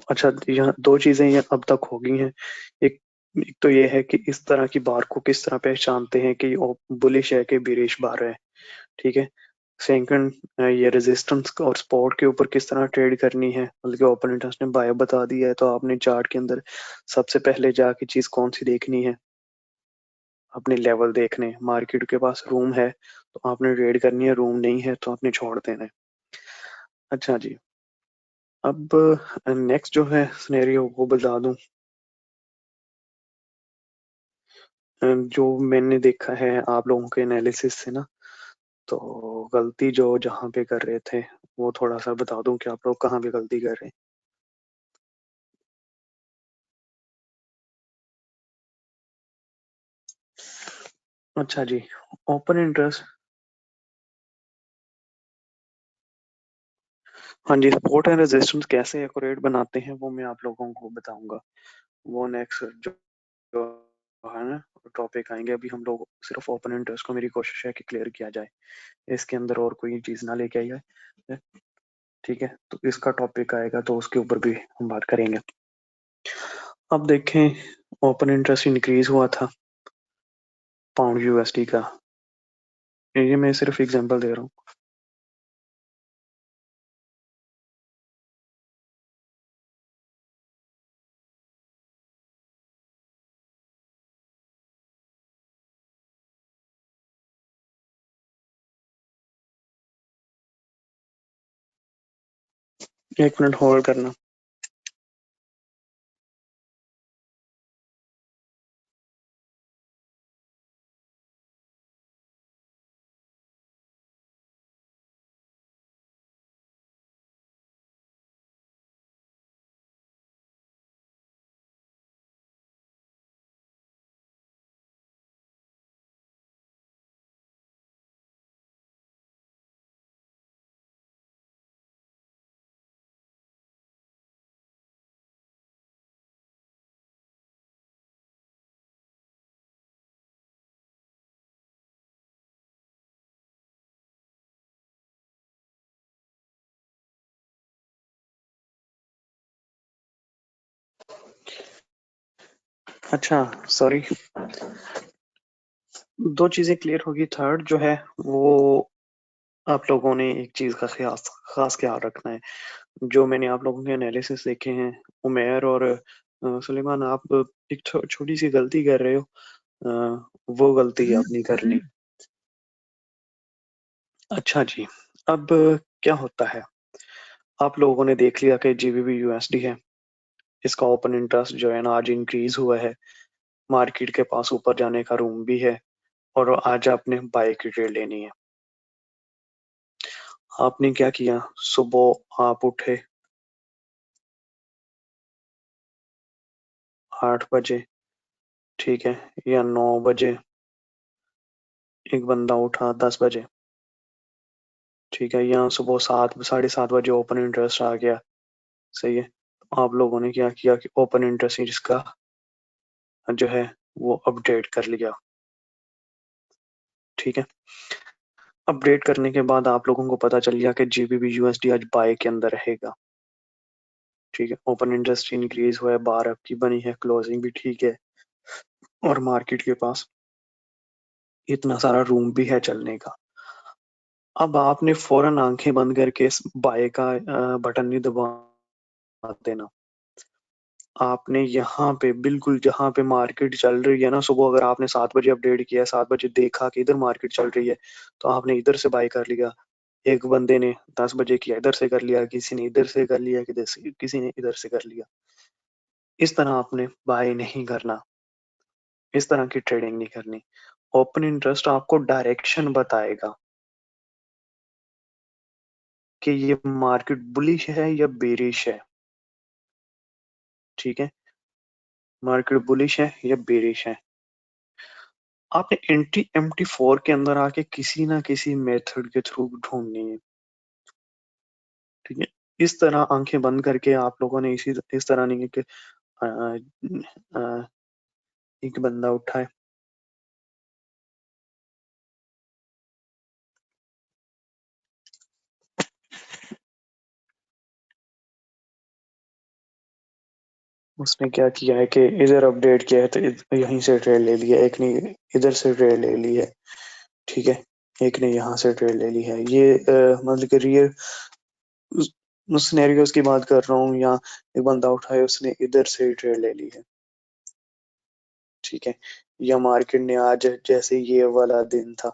अच्छा यहाँ दो चीजें ये अब तक हो गई हैं। एक तो ये है कि इस तरह की बार को किस तरह पहचानते हैं कि बुलिश है कि बेरिश बार है, ठीक है। सेकंड, ये रेजिस्टेंस और सपोर्ट के ऊपर किस तरह ट्रेड करनी है, बल्कि ओपन इंटरेस्ट ने बाय बता दिया है, तो आपने चार्ट के अंदर सबसे पहले जाके चीज कौन सी देखनी है, अपने लेवल देखने। मार्केट के पास रूम है तो आपने ट्रेड करनी है, रूम नहीं है तो आपने छोड़ देना है। अच्छा जी, अब नेक्स्ट जो है सिनेरियो वो बता दूं। जो मैंने देखा है आप लोगों के एनालिसिस से ना, तो गलती जो जहाँ पे कर रहे थे वो थोड़ा सा बता दूं कि आप लोग कहाँ पे गलती कर रहे हैं। अच्छा जी, ओपन इंटरेस्ट, हाँ जी, सपोर्ट एंड रेजिस्टेंस कैसे एक्यूरेट बनाते हैं वो मैं आप लोगों को बताऊंगा। वो नेक्स्ट जो है ना टॉपिक आएंगे। अभी हम लोग सिर्फ ओपन इंटरेस्ट को मेरी कोशिश है कि क्लियर किया जाए, इसके अंदर और कोई चीज ना लेके आई है, ठीक है। तो इसका टॉपिक आएगा तो उसके ऊपर भी हम बात करेंगे। अब देखें, ओपन इंटरेस्ट इंक्रीज हुआ था पाउंड यूएसडी का, ये मैं सिर्फ एग्जांपल दे रहा हूँ। एक मिनट होल्ड करना। अच्छा सॉरी, दो चीजें क्लियर होगी। थर्ड जो है वो आप लोगों ने एक चीज का खास ख्याल रखना है। जो मैंने आप लोगों के एनालिसिस देखे हैं, उमेर और सुलेमान, आप एक छोटी सी गलती कर रहे हो। वो गलती आप नहीं करनी। अच्छा जी, अब क्या होता है, आप लोगों ने देख लिया कि जीबीपी यूएसडी है, इसका ओपन इंटरेस्ट जो है ना आज इंक्रीज हुआ है, मार्केट के पास ऊपर जाने का रूम भी है, और आज आपने बाय की ट्रेड लेनी है। आपने क्या किया, सुबह आप उठे 8 बजे, ठीक है, या 9 बजे, एक बंदा उठा 10 बजे, ठीक है, या सुबह 7 साढ़े 7 बजे ओपन इंटरेस्ट आ गया, सही है। आप लोगों ने क्या किया कि ओपन इंटरेस्ट इसका जो है वो अपडेट कर लिया, ठीक है। अपडेट करने के बाद आप लोगों को पता चल गया कि जीबीपी यूएसडी आज बाय के अंदर रहेगा, ठीक है। ओपन इंटरेस्ट इंक्रीज हुआ है, बार आपकी बनी है, क्लोजिंग भी ठीक है, और मार्केट के पास इतना सारा रूम भी है चलने का। अब आपने फौरन आंखें बंद करके इस बाय का बटन नहीं दबा देना। आपने यहाँ पे बिल्कुल जहाँ पे मार्केट चल रही है ना, सुबह अगर आपने 7 बजे अपडेट किया, 7 बजे देखा कि इधर मार्केट चल रही है, तो आपने इधर से बाय कर लिया। एक बंदे ने 10 बजे किया, इधर से कर लिया, किसी ने इधर से कर लिया, किसी ने इधर से कर लिया। इस तरह आपने बाय नहीं करना, इस तरह की ट्रेडिंग नहीं करनी। ओपन इंटरेस्ट आपको डायरेक्शन बताएगा कि ये मार्केट बुलिश है या बेरिश है। ठीक है, मार्केट बुलिश है या बेरिश है। आपने MT4 के अंदर आके किसी ना किसी मेथड के थ्रू ढूंढनी है। ठीक है, इस तरह आंखें बंद करके आप लोगों ने इस तरह नहीं है कि अ, अ, एक बंदा उठा है, उसने क्या किया है कि इधर अपडेट किया है तो यहीं से ट्रेड ले लिया, एक ने इधर से ट्रेड ले ली है। ठीक है, एक ने यहाँ से ट्रेड ले ली है। ये मतलब कि रियल उस सिनेरियोस की बात कर रहा हूँ, या एक बंदा उठा है उसने इधर से ट्रेड ले ली है। ठीक है, या मार्केट ने आज जैसे ये वाला दिन था,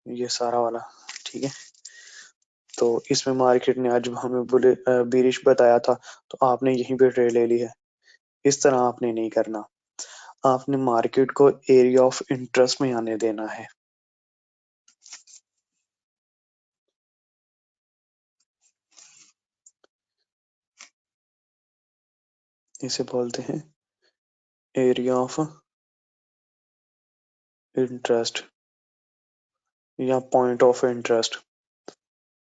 ये सारा वाला, ठीक है, तो इसमें मार्केट ने आज हमें बेरिश बताया था, तो आपने यहीं पे ट्रेड ले ली है। इस तरह आपने नहीं करना, आपने मार्केट को एरिया ऑफ इंटरेस्ट में आने देना है। इसे बोलते हैं एरिया ऑफ इंटरेस्ट या पॉइंट ऑफ इंटरेस्ट।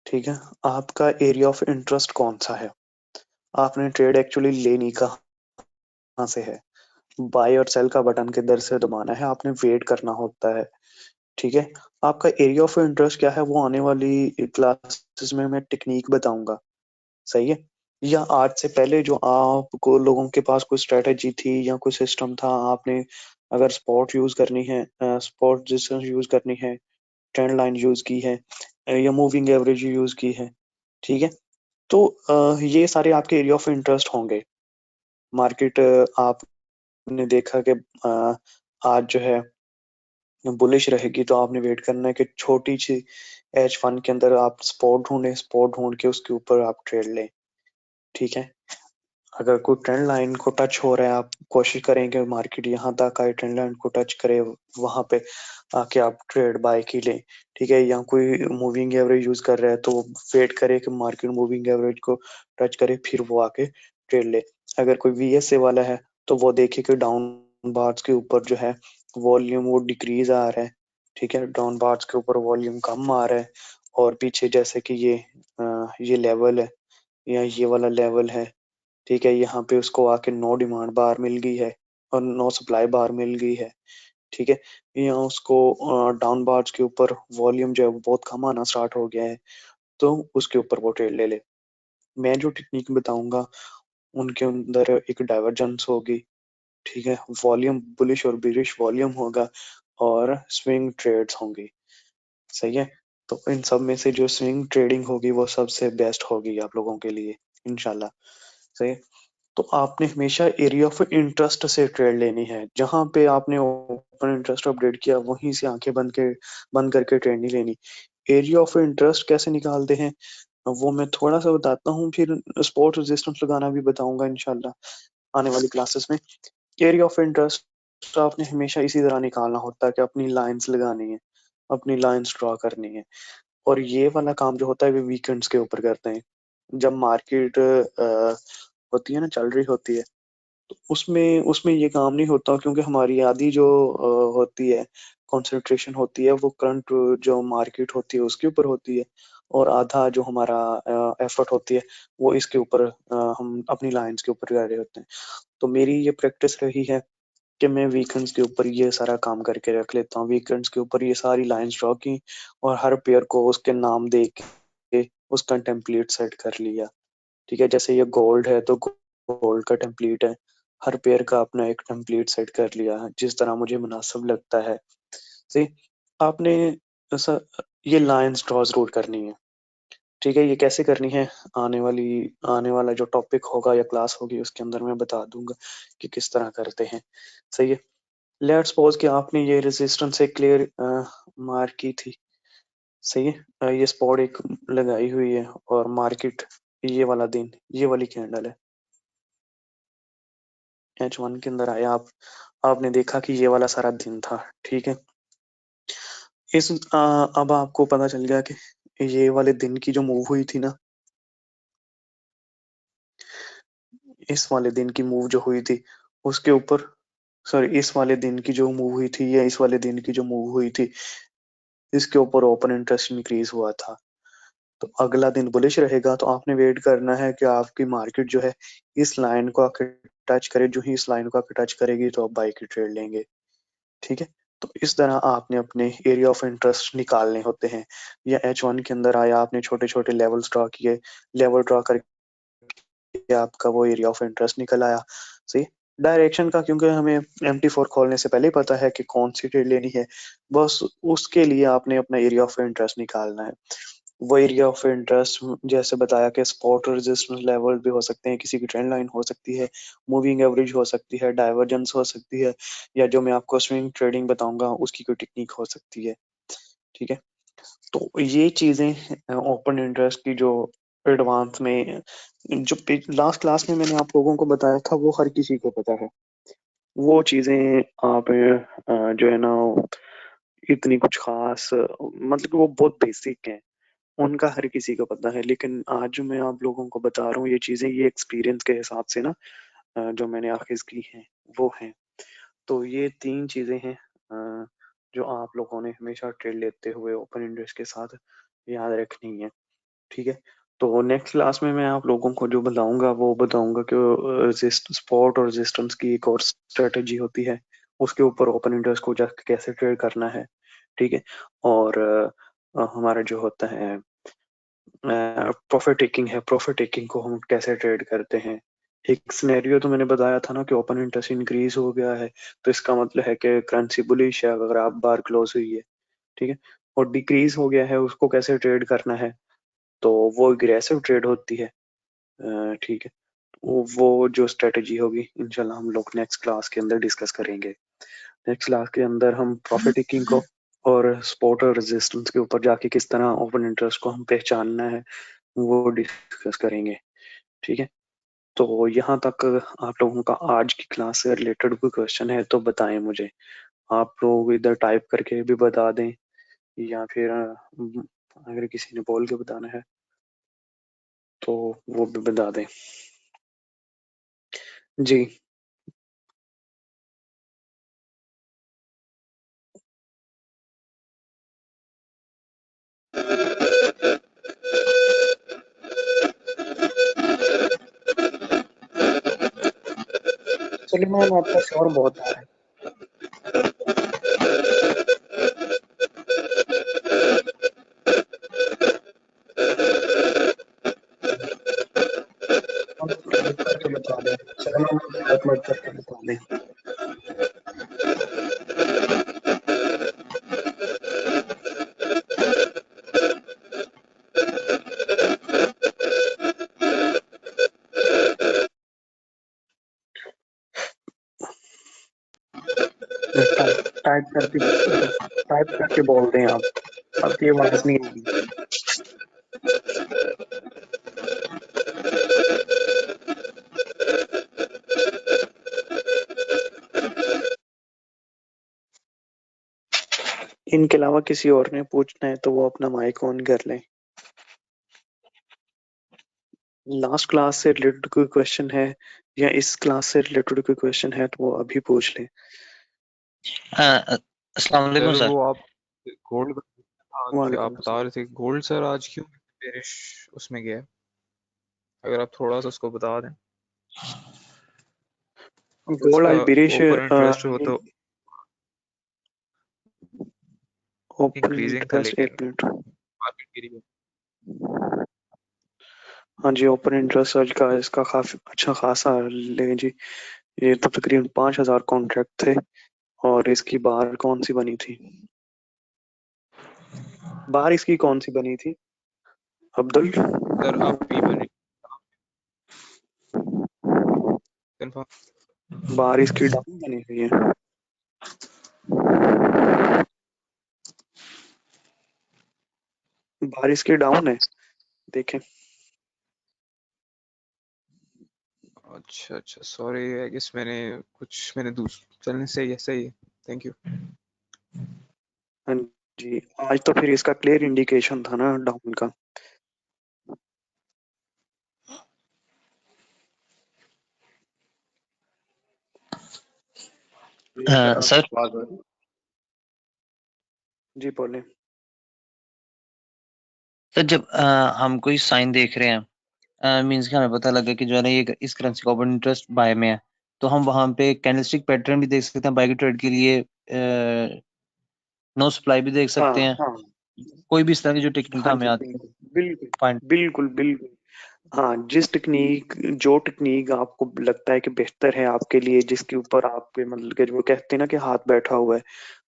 ठीक है, आपका एरिया ऑफ इंटरेस्ट कौन सा है, आपने ट्रेड एक्चुअली लेनी कहाँ से है। बाय और सेल का बटन किधर से दबाना है, आपने वेट करना होता है। ठीक है, आपका एरिया ऑफ इंटरेस्ट क्या है वो आने वाली क्लासेस में मैं टेक्निक बताऊंगा। सही है, या आज से पहले जो आपको लोगों के पास कोई स्ट्रेटेजी थी या कोई सिस्टम था, आपने अगर स्पॉट यूज करनी है, स्पॉट रेजिस्टेंस यूज करनी है, ट्रेंड लाइन यूज की है, या मूविंग एवरेज यूज की है। ठीक है, तो ये सारे आपके एरिया ऑफ इंटरेस्ट होंगे। मार्केट आपने देखा कि आज जो है बुलिश रहेगी, तो आपने वेट करना है कि छोटी सी H1 के अंदर आप स्पॉट ढूंढें, स्पॉट ढूंढ के उसके ऊपर आप ट्रेड लें। ठीक है, अगर कोई ट्रेंड लाइन को टच हो रहा है, आप कोशिश करें कि मार्केट यहाँ तक आए, ट्रेंड लाइन को टच करे, वहां पे आके आप ट्रेड बाय की लें। ठीक है, या कोई मूविंग एवरेज यूज कर रहा है तो वेट करे कि मार्केट मूविंग एवरेज को टच करे, फिर वो आके ट्रेड ले। अगर कोई VSA वाला है तो वो देखे कि डाउन बार्स के ऊपर जो है वॉल्यूम वो डिक्रीज आ रहा है। ठीक है, डाउन बार्स के ऊपर वॉल्यूम कम आ रहा है, और पीछे जैसे कि ये लेवल है या ये वाला लेवल है। ठीक है, यहाँ पे उसको आके नो डिमांड बार मिल गई है और नो सप्लाई बार मिल गई है। ठीक है, यहाँ उसको डाउन बार्स के ऊपर वॉल्यूम जो है वो बहुत कम आना स्टार्ट हो गया है, तो उसके ऊपर वो ट्रेड ले ले। मैं जो टेक्निक बताऊंगा उनके अंदर एक डाइवर्जेंस होगी। ठीक है, वॉल्यूम बुलिश और बिरिश वॉल्यूम होगा और स्विंग ट्रेड्स होंगी। सही है, तो इन सब में से जो स्विंग ट्रेडिंग होगी वो सबसे बेस्ट होगी आप लोगों के लिए इंशाल्लाह। सही है, तो आपने हमेशा एरिया ऑफ इंटरेस्ट से ट्रेड लेनी है। जहां पे आपने ओपन इंटरेस्ट अपडेट किया वहीं से आंखें बंद करके ट्रेड नहीं लेनी। एरिया ऑफ इंटरेस्ट कैसे निकालते हैं वो मैं थोड़ा सा बताता हूँ, फिर स्पॉट रेजिस्टेंस लगाना भी बताऊंगा इंशाल्लाह आने वाली क्लासेस में। एरिया ऑफ इंटरेस्ट आपने हमेशा इसी तरह निकालना होता है कि अपनी लाइंस लगानी है, अपनी लाइंस ड्रॉ करनी है। और ये वाला काम जो होता है वो वीकेंड्स के ऊपर करते हैं, जब मार्केट होती है ना, चल रही होती है, तो उसमें उसमें ये काम नहीं होता, क्योंकि हमारी आधी जो होती है कंसंट्रेशन होती है वो करंट जो मार्केट होती है उसके ऊपर होती है, और आधा जो हमारा एफर्ट होती है वो इसके ऊपर हम अपनी लाइंस के ऊपर कर रहे होते हैं। तो मेरी ये प्रैक्टिस रही है कि मैं वीकेंड्स के ऊपर ये सारा काम करके रख लेता हूँ। वीकेंड्स के ऊपर ये सारी लाइंस ड्रॉ की और हर पेयर को उसके नाम दे के उसका टेम्पलेट सेट कर लिया। ठीक है, जैसे ये गोल्ड है तो गोल्ड का टेम्पलेट है, हर पेयर का अपना एक टेम्पलेट सेट कर लिया है जिस तरह मुझे मुनासिब लगता है। सही, आपने ऐसा ये लाइंस ड्रॉ जरूर करनी है। ठीक है, ये कैसे करनी है आने वाला जो टॉपिक होगा या क्लास होगी उसके अंदर मैं बता दूंगा कि किस तरह करते हैं। सही है। लेट्स सपोज कि आपने ये रेजिस्टेंस एक क्लियर मार्क की थी। सही है। ये स्पॉट एक लगाई हुई है और मार्केट ये वाला दिन, ये वाली कैंडल है H1 के अंदर आया। आपने देखा कि ये वाला सारा दिन था। ठीक है। अब आपको पता चल गया कि ये वाले दिन की जो मूव हुई थी ना, इस वाले दिन की मूव जो हुई थी उसके ऊपर, सॉरी, इस वाले दिन की जो मूव हुई थी या इस वाले दिन की जो मूव हुई थी इसके ऊपर ओपन इंटरेस्ट इंक्रीज हुआ था। तो अगला दिन बुलिश रहेगा, तो आपने वेट करना है कि आपकी मार्केट जो है इस लाइन को आकर टच करे। जो ही इस लाइन को आकर टच करेगी तो आप बाई की ट्रेड लेंगे। ठीक है। तो इस तरह आपने अपने एरिया ऑफ इंटरेस्ट निकालने होते हैं। या H1 के अंदर आया, आपने छोटे छोटे लेवल्स ड्रॉ किए, लेवल ड्रॉ करके आपका वो एरिया ऑफ इंटरेस्ट निकल आया। सही। डायरेक्शन का क्योंकि हमें MT4 खोलने से पहले ही पता है कि कौन सी ट्रेड लेनी है, बस उसके लिए आपने अपना एरिया ऑफ इंटरेस्ट निकालना है। वो एरिया ऑफ इंटरेस्ट जैसे बताया कि सपोर्ट और रेजिस्टेंस लेवल भी हो सकते हैं, किसी की ट्रेंड लाइन हो सकती है, मूविंग एवरेज हो सकती है, डाइवर्जेंस हो सकती है, या जो मैं आपको स्विंग ट्रेडिंग बताऊंगा उसकी कोई टेक्निक हो सकती है। ठीक है। तो ये चीजें ओपन इंटरेस्ट की जो एडवांस में जो लास्ट क्लास में मैंने आप लोगों को बताया था वो हर किसी को पता है। वो चीजें आप जो है ना इतनी कुछ खास मतलब कि वो बहुत बेसिक है, उनका हर किसी को पता है। लेकिन आज जो मैं आप लोगों को बता रहा हूँ ये चीजें, ये एक्सपीरियंस के हिसाब से ना जो मैंने आखिर की हैं वो हैं। तो ये 3 चीजें हैं जो आप लोगों ने हमेशा ट्रेड लेते हुए ओपन इंटरेस्ट के साथ याद रखनी है। ठीक है। तो नेक्स्ट क्लास में मैं आप लोगों को जो बताऊंगा वो बताऊंगा कि रेजिस्ट स्पॉट और रेजिस्टेंस की एक और स्ट्रेटेजी होती है, उसके ऊपर ओपन इंटरेस्ट को जाकर कैसे ट्रेड करना है। ठीक है। और हमारा जो होता है प्रॉफिट टेकिंग है, प्रॉफिट टेकिंग को हम कैसे ट्रेड करते हैं। एक सिनेरियो तो मैंने बताया था ना कि ओपन इंटरेस्ट इंक्रीज हो गया है, तो इसका मतलब है कि करेंसी बुलिश है अगर आप बार क्लोज हुई है। ठीक है। और डिक्रीज हो गया है, उसको कैसे ट्रेड करना है, तो वो एग्रेसिव ट्रेड होती है। ठीक है। वो जो स्ट्रेटेजी होगी इंशाल्लाह हम लोग नेक्स्ट क्लास के अंदर डिस्कस करेंगे। नेक्स्ट क्लास के अंदर हम प्रॉफिट टेकिंग को और सपोर्ट और रेजिस्टेंस के ऊपर जाके किस तरह ओपन इंटरेस्ट को हम पहचानना है वो डिस्कस करेंगे। ठीक है। तो यहाँ तक आप लोगों का आज की क्लास से रिलेटेड कोई क्वेश्चन है तो बताएं मुझे। आप लोग इधर टाइप करके भी बता दें या फिर अगर किसी ने बोल के बताना है तो वो भी बता दें। जी। सलीमान आपका शोर बहुत आ रहा है। आप टाइप करके बता दें, सलीमान टाइप मत करके बता दें। टाइप करके बोल दें आप, आपकी आवाज नहीं होगी। इनके अलावा किसी और ने पूछना है तो वो अपना माइक ऑन कर लें। लास्ट क्लास से रिलेटेड कोई क्वेश्चन है या इस क्लास से रिलेटेड कोई क्वेश्चन है तो वो अभी पूछ लें। अस्सलाम वालेकुम सर सर। वो आप गोल्ड आज वालेकुम आप बता रहे थे गोल्ड सर आज क्यों बेरिश उसमें गया है? अगर आप थोड़ा सा उसको बता दें। गोल्ड आज उसका बिरिश ओपन इंटरेस्ट हो तो ओपन इंक्रीजिंग था इंटरेस्ट, एक लेकिन मिनट। मार्केट गिरी है। हाँ जी, ओपन इंटरेस्ट आज का इसका काफी अच्छा खासा ले जी। ये तो तकरीबन 5000 कॉन्ट्रैक्ट थे और इसकी बार कौन सी बनी थी, बार इसकी कौन सी बनी थी? अब्दुल सर अभी बनी कंफर्म। बारिश की डाउन बनी हुई है। बारिश की डाउन है, देखें। अच्छा अच्छा, सॉरी, आई गेस मैंने चलने सही है, सही है, थैंक यू। हाँ जी, आज तो फिर इसका क्लियर इंडिकेशन था ना डाउन का। सर जी बोले। सर जब हम कोई साइन देख रहे हैं, मींस कि हमें पता लगे कि जो है ना ये इस करेंसी का ओपन इंटरेस्ट बाय में है, तो हम वहां पे कैंडलस्टिक पैटर्न भी देख सकते हैं बाय की ट्रेड के लिए, नो सप्लाई भी देख हाँ सकते हैं, हाँ कोई भी इस तरह की जो टेक्निक हाँ हमें जी, आती है बिल्कुल फाइंड। बिल्कुल बिल्कुल। हाँ, जो टेक्निक आपको लगता है कि बेहतर है आपके लिए, जिसके ऊपर आपके मतलब कि वो कहते हैं ना कि हाथ बैठा हुआ है,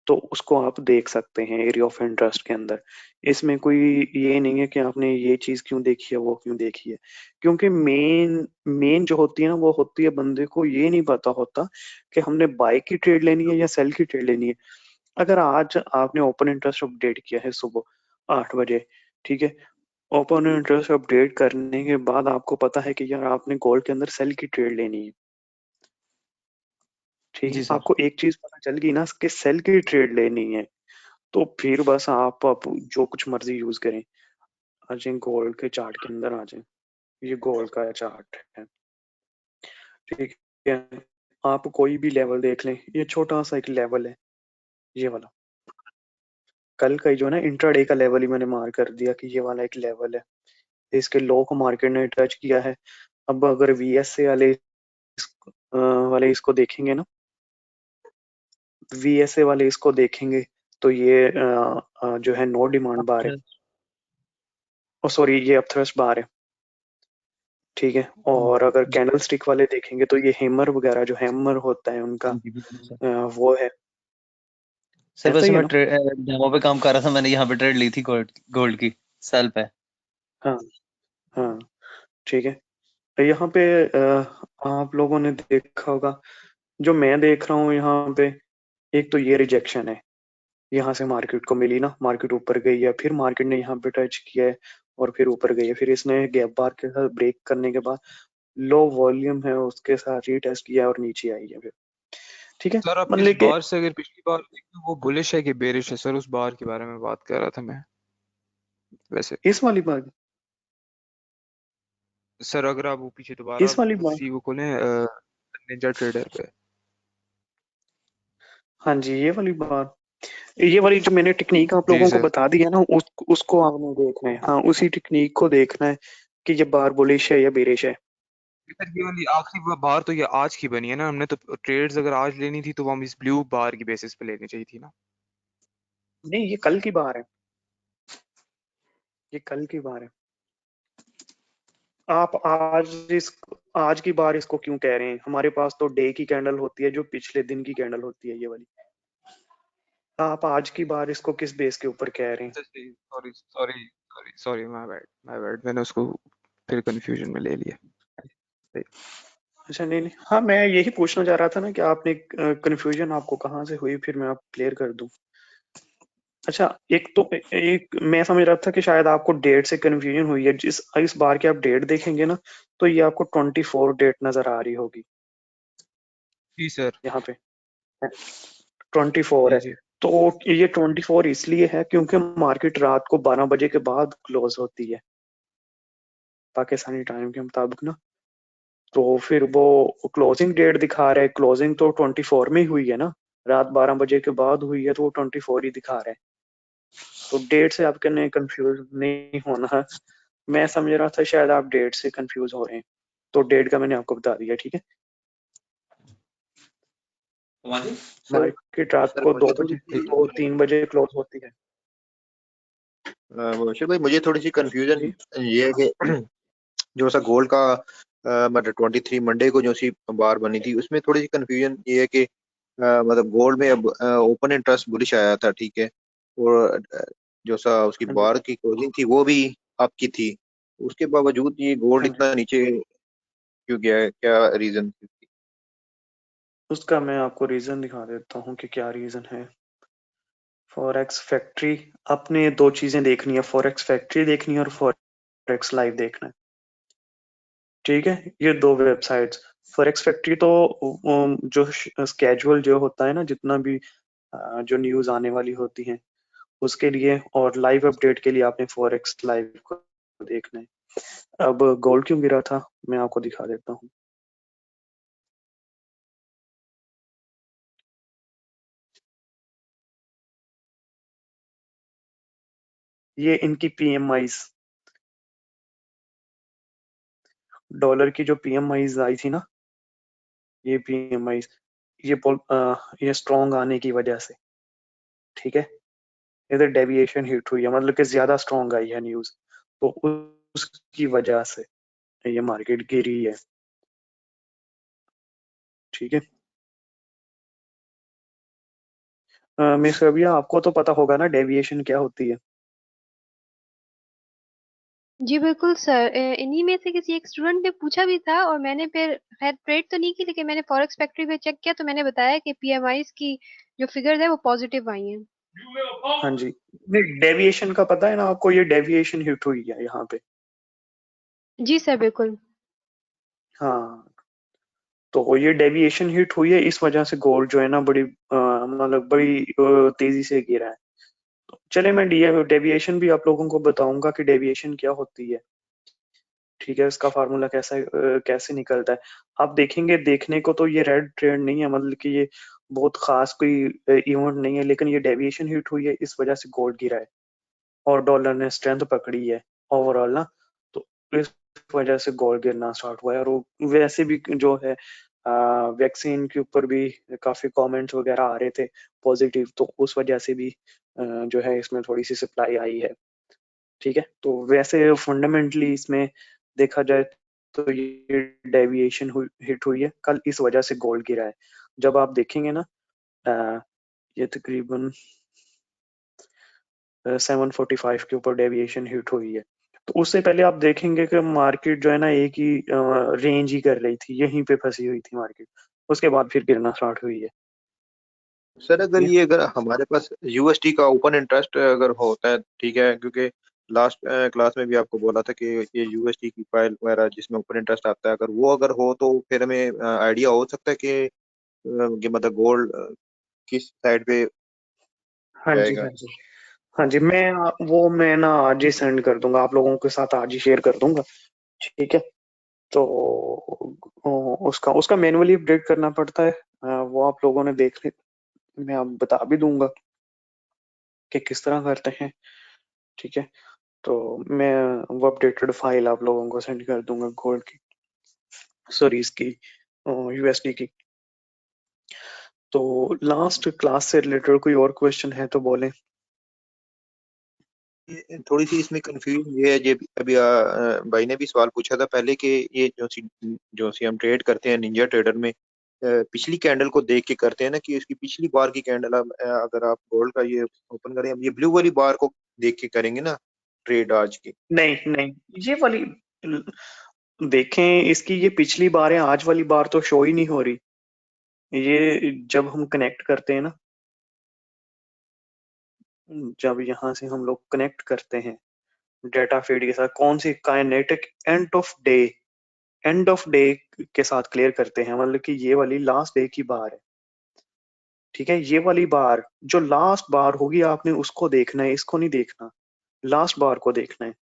तो उसको आप देख सकते हैं एरिया ऑफ इंटरेस्ट के अंदर। इसमें कोई ये नहीं है कि आपने ये चीज क्यों देखी है, वो क्यों देखी है, क्योंकि मेन मेन जो होती है ना, वो होती है बंदे को ये नहीं पता होता कि हमने बाय की ट्रेड लेनी है या सेल की ट्रेड लेनी है। अगर आज आपने ओपन इंटरेस्ट अपडेट किया है सुबह 8 बजे, ठीक है, ओपन इंटरेस्ट अपडेट करने के बाद आपको पता है कि यार आपने गोल्ड के अंदर सेल की ट्रेड लेनी है, ठीक है, जी सर। आपको एक चीज पता चल गई ना कि सेल की ट्रेड लेनी है, तो फिर बस आप जो कुछ मर्जी यूज करें। आ जाए गोल्ड के चार्ट के अंदर, आ जाए, ये गोल्ड का चार्ट है, ठीक है, आप कोई भी लेवल देख लें, ये छोटा सा एक लेवल है, ये वाला कल का ही जो है ना इंट्राडे का लेवल ही मैंने मार्क कर दिया कि ये वाला एक लेवल है। इसके लो को मार्केट ने टच किया है। अब अगर वीएसए वाले इसको देखेंगे ना, वीएसए वाले इसको देखेंगे, तो ये जो है नो डिमांड बार है, और सॉरी ये अपथ्रस्ट बार है, ठीक है। और अगर कैंडल स्टिक वाले देखेंगे तो ये हैमर वगैरह, जो हैमर होता है उनका वो है, सर ऐसा वैसे ही है मैं ना। डेमो पे काम कर रहा था, मैंने यहाँ पे ट्रेड ली थी गोल्ड गोल्ड की सेल पे। हाँ हाँ, ठीक है। तो यहाँ पे आप लोगों ने देखा होगा, जो मैं देख रहा हूँ यहाँ पे, एक तो ये रिजेक्शन है, यहाँ से मार्केट को मिली ना, मार्केट ऊपर गई है, फिर मार्केट ने यहाँ पे टच किया है और फिर ऊपर गई है, फिर इसने गैप बार के साथ ब्रेक करने के बाद लो वॉल्यूम है उसके साथ रीटेस्ट किया और नीचे आई है फिर, ठीक है। सर आप इस मतलब कि बार से अगर पिछली बार देखें, वो बुलिश है कि बेरिश है सर, उस बार के बारे में बात कर रहा था मैं वैसे। इस वाली बार, सर अगर आप वो पीछे दोबारा इस वाली बार, सी वो खोलें निंजा ट्रेडर पे। हाँ जी, ये वाली बार, ये वाली जो मैंने टेक्निक आप जी लोगों को सर। बता दी है ना, उसको आपने देखना है, हाँ उसी टेक्निक को देखना है कि ये बार बुलिश है या बेरिश है। सर ये वाली आखिरी बार तो ये आज की बनी है ना, हमने तो ट्रेड्स अगर आज लेनी थी तो हम इस ब्लू बार की बेसिस पे लेनी चाहिए थी ना। नहीं, ये कल की बार है, ये कल की बार है। आप आज की बार इसको क्यों कह रहे हैं? हमारे पास तो डे की कैंडल होती है, जो पिछले दिन की कैंडल होती है, ये वाली। आप आज की बार इसको किस बेस के ऊपर कह रहे हैं? Sorry sorry sorry sorry, my bad, मैंने उसको फिर कंफ्यूजन में ले लिया। अच्छा, नहीं नहीं, हाँ मैं यही पूछना चाह रहा था ना कि आपने कंफ्यूजन आपको कहाँ से हुई, फिर मैं आप क्लियर कर दूं। अच्छा, एक मैं समझ रहा था कि शायद आपको डेट से कंफ्यूजन हुई है। इस बार की आप डेट देखेंगे ना, तो ये आपको 24 डेट नजर आ रही होगी जी सर। यहाँ पे, 24 जी है। जी। तो ये 24 इसलिए है क्योंकि मार्केट रात को 12 बजे के बाद क्लोज होती है पाकिस्तानी टाइम के मुताबिक ना, तो फिर वो क्लोजिंग डेट दिखा रहा है, क्लोजिंग तो 24 में ही हुई है ना, रात 12 बजे के बाद हुई है, तो वो 24 ही दिखा रहा है। तो डेट से आपके नहीं कंफ्यूज नहीं होना है। मैं समझ रहा था शायद आप डेट से कंफ्यूज हो रहे हैं, तो डेट का मैंने आपको बता दिया, ठीक है। सर मार्केट रात सर को मुझे 2 बजे, 2-3 बजे क्लोज होती है। मुबशिर भाई, मुझे थोड़ी सी कंफ्यूजन जी ये है कि जो सा गोल्ड का मतलब 23 मंडे को जो सी बार बनी थी, उसमें थोड़ी सी कंफ्यूजन ये है कि मतलब गोल्ड में अब ओपन इंटरेस्ट बुलिश आया था, ठीक है, और जो सा उसकी हाँ जी बार की क्लोजिंग थी वो भी आपकी थी, उसके बावजूद ये गोल्ड हाँ जी, इतना नीचे क्यों गया है, क्या रीजन? उसका मैं आपको रीजन दिखा देता हूँ कि क्या रीजन है। फॉरेक्स फैक्ट्री, आपने दो चीजें देखनी है, फॉरेक्स फैक्ट्री देखनी है और फॉरेक्स लाइव देखना है। ठीक है, ये दो वेबसाइट्स। फॉरेक्स फैक्ट्री तो जो स्केजुअल जो होता है ना, जितना भी जो न्यूज आने वाली होती है उसके लिए, और लाइव अपडेट के लिए आपने फॉरेक्स लाइव को देखना है। अब गोल्ड क्यों गिरा था मैं आपको दिखा देता हूँ। ये इनकी पीएमआईज, डॉलर की जो पीएमआईज आई थी ना, ये पीएमआईज, ये स्ट्रॉन्ग आने की वजह से, ठीक है, इधर डेविएशन हिट हुई है, मतलब कि ज्यादा स्ट्रॉन्ग आई है न्यूज, तो उसकी वजह से ये मार्केट गिरी है। ठीक है, मिस रबिया, आपको तो पता होगा ना डेविएशन क्या होती है। जी बिल्कुल सर, इन्हीं में से किसी एक स्टूडेंट ने पूछा भी था और मैंने फिर खैर ट्रेड तो नहीं की, लेकिन मैंने फॉरेक्स फैक्ट्री पे चेक किया तो मैंने बताया कि पीएमआईज की जो फिगर्स है वो पॉजिटिव आई हैं। हाँ जी, नहीं डेविएशन का पता है ना आपको, ये डेविएशन हिट हुई है यहाँ पे। जी सर बिल्कुल। हाँ, तो ये डेविएशन हिट हुई है, इस वजह से गोल्ड जो है ना बड़ी मतलब बड़ी तेजी से गिरा है। तो चले, मैं डेविएशन भी आप लोगों को बताऊंगा कि डेविएशन क्या होती है। ठीक है, इसका फार्मूला कैसे निकलता है। आप देखेंगे, देखने को तो ये रेड ट्रेंड नहीं है, मतलब कि ये बहुत खास कोई इवेंट नहीं है, लेकिन ये डेविएशन हिट हुई है, इस वजह से गोल्ड गिरा है और डॉलर ने स्ट्रेंथ पकड़ी है ओवरऑल ना, तो इस वजह से गोल्ड गिरना स्टार्ट हुआ है। और वैसे भी जो है वैक्सीन के ऊपर भी काफी कमेंट्स वगैरह आ रहे थे पॉजिटिव, तो उस वजह से भी जो है इसमें थोड़ी सी सप्लाई आई है। ठीक है, तो वैसे फंडामेंटली इसमें देखा जाए तो ये डेविएशन हिट हुई है कल, इस वजह से गोल्ड गिरा है। जब आप देखेंगे ना, अ, ये तकरीबन 745 के ऊपर डेविएशन हिट हुई है, तो उससे पहले आप देखेंगे कि मार्केट जो है ना एक ही रेंज ही कर रही थी, यहीं पे फंसी हुई थी मार्केट, उसके बाद फिर गिरना स्टार्ट हुई है। सर अगर ठीक है, ये अगर हमारे पास यूएसटी का ओपन इंटरेस्ट अगर होता है, ठीक है, क्योंकि लास्ट क्लास में भी आपको बोला था कि ये यूएसटी की फाइल वगैरह जिसमें ओपन इंटरेस्ट आता है, अगर वो अगर हो तो फिर हमें आइडिया हो सकता है कि मतलब गोल्ड किस साइड पे हाँ जी, जाएगा। हाँ जी, हाँ जी, मैं ना आज ही सेंड कर दूंगा आप लोगों के साथ, आज ही शेयर कर दूंगा। ठीक है, तो उसका उसका मैनुअली अपडेट करना पड़ता है, वो आप लोगों ने देख ले, मैं आप बता भी दूंगा कि किस तरह करते हैं। ठीक है, तो मैं वो अपडेटेड फाइल आप लोगों को सेंड कर दूंगा गोल्ड की, सॉरी इसकी यूएसडी की। तो लास्ट क्लास से रिलेटेड कोई और क्वेश्चन है तो बोलें। थोड़ी सी इसमें कंफ्यूजन ये है, ये अभी भाई ने भी सवाल पूछा था पहले कि ये जो सी हम ट्रेड करते हैं निंजा ट्रेडर में, पिछली कैंडल को देख के करते हैं ना, कि इसकी पिछली बार की कैंडल अगर आप गोल्ड का ये ओपन करें, अब ये ब्लू वाली बार को देख के करेंगे ना ट्रेड आज की। नहीं नहीं, ये वाली देखें, इसकी ये पिछली बार है, आज वाली बार तो शो ही नहीं हो रही। ये जब हम कनेक्ट करते हैं ना, जब यहाँ से हम लोग कनेक्ट करते हैं डेटा फीड के साथ, कौन सी काइनेटिक एंड ऑफ डे के साथ क्लियर करते हैं, मतलब कि ये वाली लास्ट डे की बार है। ठीक है, ये वाली बार जो लास्ट बार होगी आपने उसको देखना है, इसको नहीं देखना, लास्ट बार को देखना है।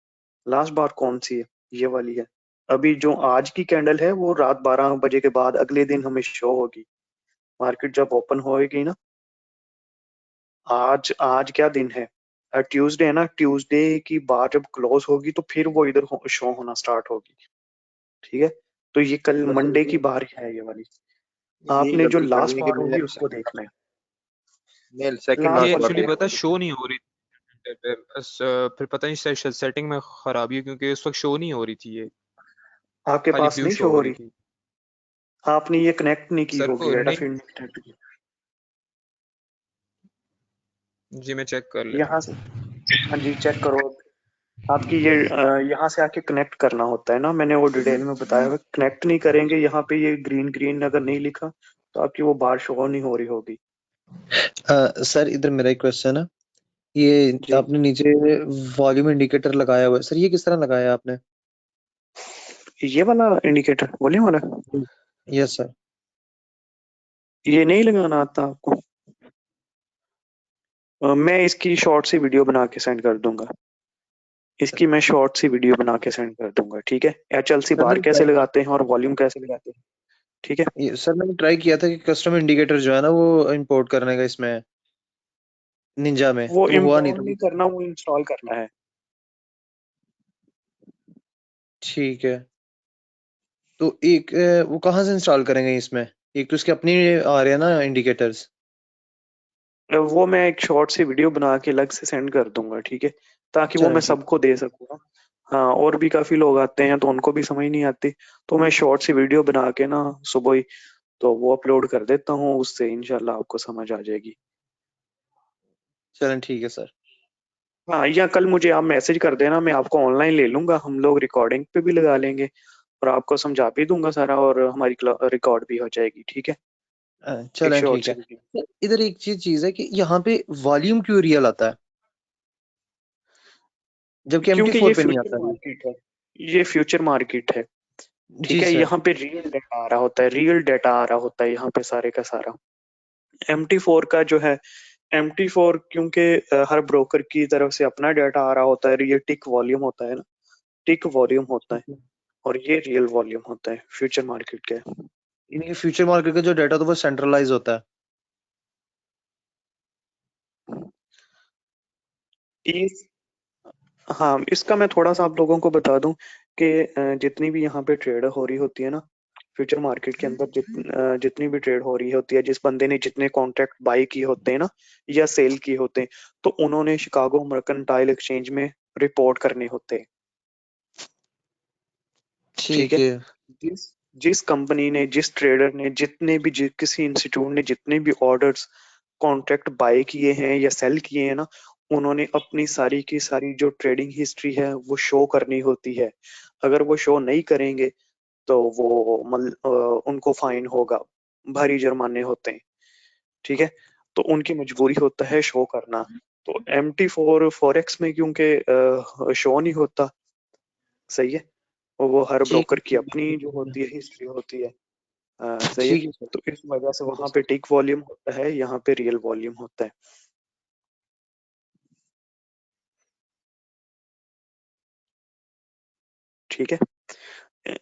लास्ट बार कौन सी है, ये वाली है। अभी जो आज की कैंडल है वो रात 12 बजे के बाद अगले दिन हमें शो होगी, मार्केट जब ओपन होएगी ना। आज आज क्या दिन है, ट्यूसडे है ना, ट्यूसडे की बार जब क्लोज होगी तो फिर वो इधर शो होना स्टार्ट होगी। ठीक है, तो ये कल बस मंडे की बार है ये वाली, यही आपने जो गलती कर रहे लास्ट हैं कि बार होगी उसको देखना है, मैं सेकंड ये लास्ट लास्ट बार बार एक्चुअली देख पता रहा है हूँ। शो नहीं हो रही थी, फिर पता नहीं सेटिंग में खराबी है, क्योंकि उस वक्त शो नहीं हो रही थी, ये आपके खाली पास ब्लू नहीं शो शो हो हो रही रही, थी। आपने ये कनेक्ट नहीं की सर होगी, को डाटा नहीं, फीड नहीं कनेक्ट की। जी मैं चेक कर लेता यहाँ से, हूँ। हाँ जी चेक करो, आपकी ये यहाँ से आके कनेक्ट करना होता है ना, मैंने वो डिटेल में बताया हुआ। कनेक्ट नहीं करेंगे यहाँ पे, ये ग्रीन ग्रीन अगर नहीं लिखा तो आपकी वो बार शो नहीं हो रही होगी। सर इधर मेरा एक क्वेश्चन है, ये जी आपने नीचे वॉल्यूम इंडिकेटर लगाया हुआ है सर, ये किस तरह लगाया आपने? ये वाला इंडिकेटर, वॉल्यूम वाला, यस सर। ये नहीं लगाना आता आपको? मैं इसकी शॉर्ट सी वीडियो बना के सेंड कर दूंगा। इसकी मैं शॉर्ट सी वीडियो बना के सेंड कर दूंगा, ठीक है? HLC सर बार मैंने कैसे ट्राई लगाते हैं और वॉल्यूम कैसे लगाते हैं, ठीक है? सर मैंने ट्राई किया था कि कस्टम इंडिकेटर जो है ना वो इंपोर्ट करने का इसमें निंजा में, वो तो वो हुआ नहीं इम्पोर्ट था। नहीं करना, वो इंस्टॉल करना है। ठीक है, तो एक वो कहाँ से इंस्टॉल करेंगे इसमें? एक तो इसके अपनी आ रहे हैं ना इंडिकेटर्स। वो मैं एक शॉर्ट सी वीडियो बना के अलग से सेंड कर दूंगा, ठीक है? ताकि वो चलें मैं ठीक। सबको दे सकूँ। हाँ, और भी काफी लोग आते हैं तो उनको भी समझ नहीं आती, तो मैं शॉर्ट सी वीडियो बना के ना सुबह ही तो वो अपलोड कर देता हूँ, उससे इंशाल्लाह आपको समझ आ जाएगी। चलें ठीक है सर। हाँ, या कल मुझे आप मैसेज कर देना, मैं आपको ऑनलाइन ले लूंगा, हम लोग रिकॉर्डिंग पे भी लगा लेंगे और आपको समझा भी दूंगा सारा, और हमारी रिकॉर्ड भी हो जाएगी, ठीक है? एक चलें शॉर्ट ठीक सी है वीडियो। सर। इधर एक चीज है कि यहाँ पे वॉल्यूम क्यों रियल आता है जबकि एम्प्टी क्योंकि फोर ये पे नहीं फ्यूचर आता ये? मार्केट है, ये फ्यूचर मार्केट है, ठीक जी है? सर। यहाँ पे रियल डाटा आ रहा होता है, रियल डाटा आ रहा होता है यहाँ पे सारे का सारा। MT4 का जो है, MT4 क्योंकि हर ब्रोकर की तरफ से अपना डाटा आ रहा होता है, ये टिक वॉल्यूम होता है ना, टिक वॉल्यूम होता है, और ये रियल वॉल्यूम होता है, फ्यूचर मार्केट का है। इनके फ्यूचर मार्केट का जो डाटा तो वो सेंट्रलाइज होता है। इस हाँ, इसका मैं थोड़ा सा आप लोगों को बता दूं कि जितनी भी यहाँ पे ट्रेड हो रही होती है ना फ्यूचर मार्केट के अंदर, जितनी भी ट्रेड हो रही होती है, जिस बंदे ने जितने कॉन्ट्रैक्ट बाई किए होते हैं ना या सेल किए होते हैं, तो उन्होंने शिकागो मर्केंटाइल एक्सचेंज में रिपोर्ट करने होते हैं, ठीक ठीक है? है। जिस जिस कंपनी ने, जिस ट्रेडर ने, जितने भी किसी इंस्टीट्यूट ने जितने भी ऑर्डर्स कॉन्ट्रैक्ट बाय किए हैं या सेल किए हैं ना, उन्होंने अपनी सारी की सारी जो ट्रेडिंग हिस्ट्री है वो शो करनी होती है। अगर वो शो नहीं करेंगे तो वो उनको फाइन होगा, भारी जुर्माने होते हैं, ठीक है? तो उनकी मजबूरी होता है शो करना। तो MT4 फॉरेक्स में क्योंकि शो नहीं होता, सही है, और वो हर ठीक ब्रोकर की है। अपनी जो होती है हिस्ट्री होती है, सही है। ठीक है सर। तो इस वजह से वहां पे टिक वॉल्यूम होता है, यहाँ पे रियल वॉल्यूम होता है, ठीक है?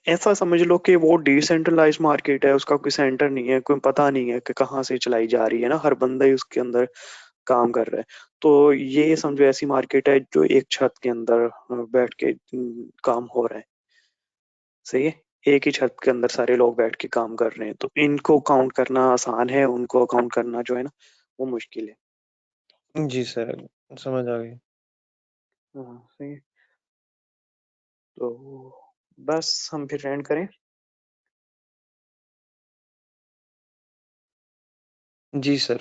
ऐसा समझ लो कि वो डिसेंट्रलाइज मार्केट है, उसका कोई सेंटर नहीं है, कोई पता नहीं है कि कहाँ से चलाई जा रही है ना, हर बंदा ही उसके अंदर काम कर रहा है। तो ये समझो ऐसी मार्केट है जो एक छत के अंदर बैठ के काम हो रहा है, सही है? एक ही छत के अंदर सारे लोग बैठ के काम कर रहे हैं, तो इनको काउंट करना आसान है, उनको काउंट करना जो है ना वो मुश्किल है। जी सर, समझ आ गई। हाँ, सही है। तो बस हम फिर एंड करें। जी सर।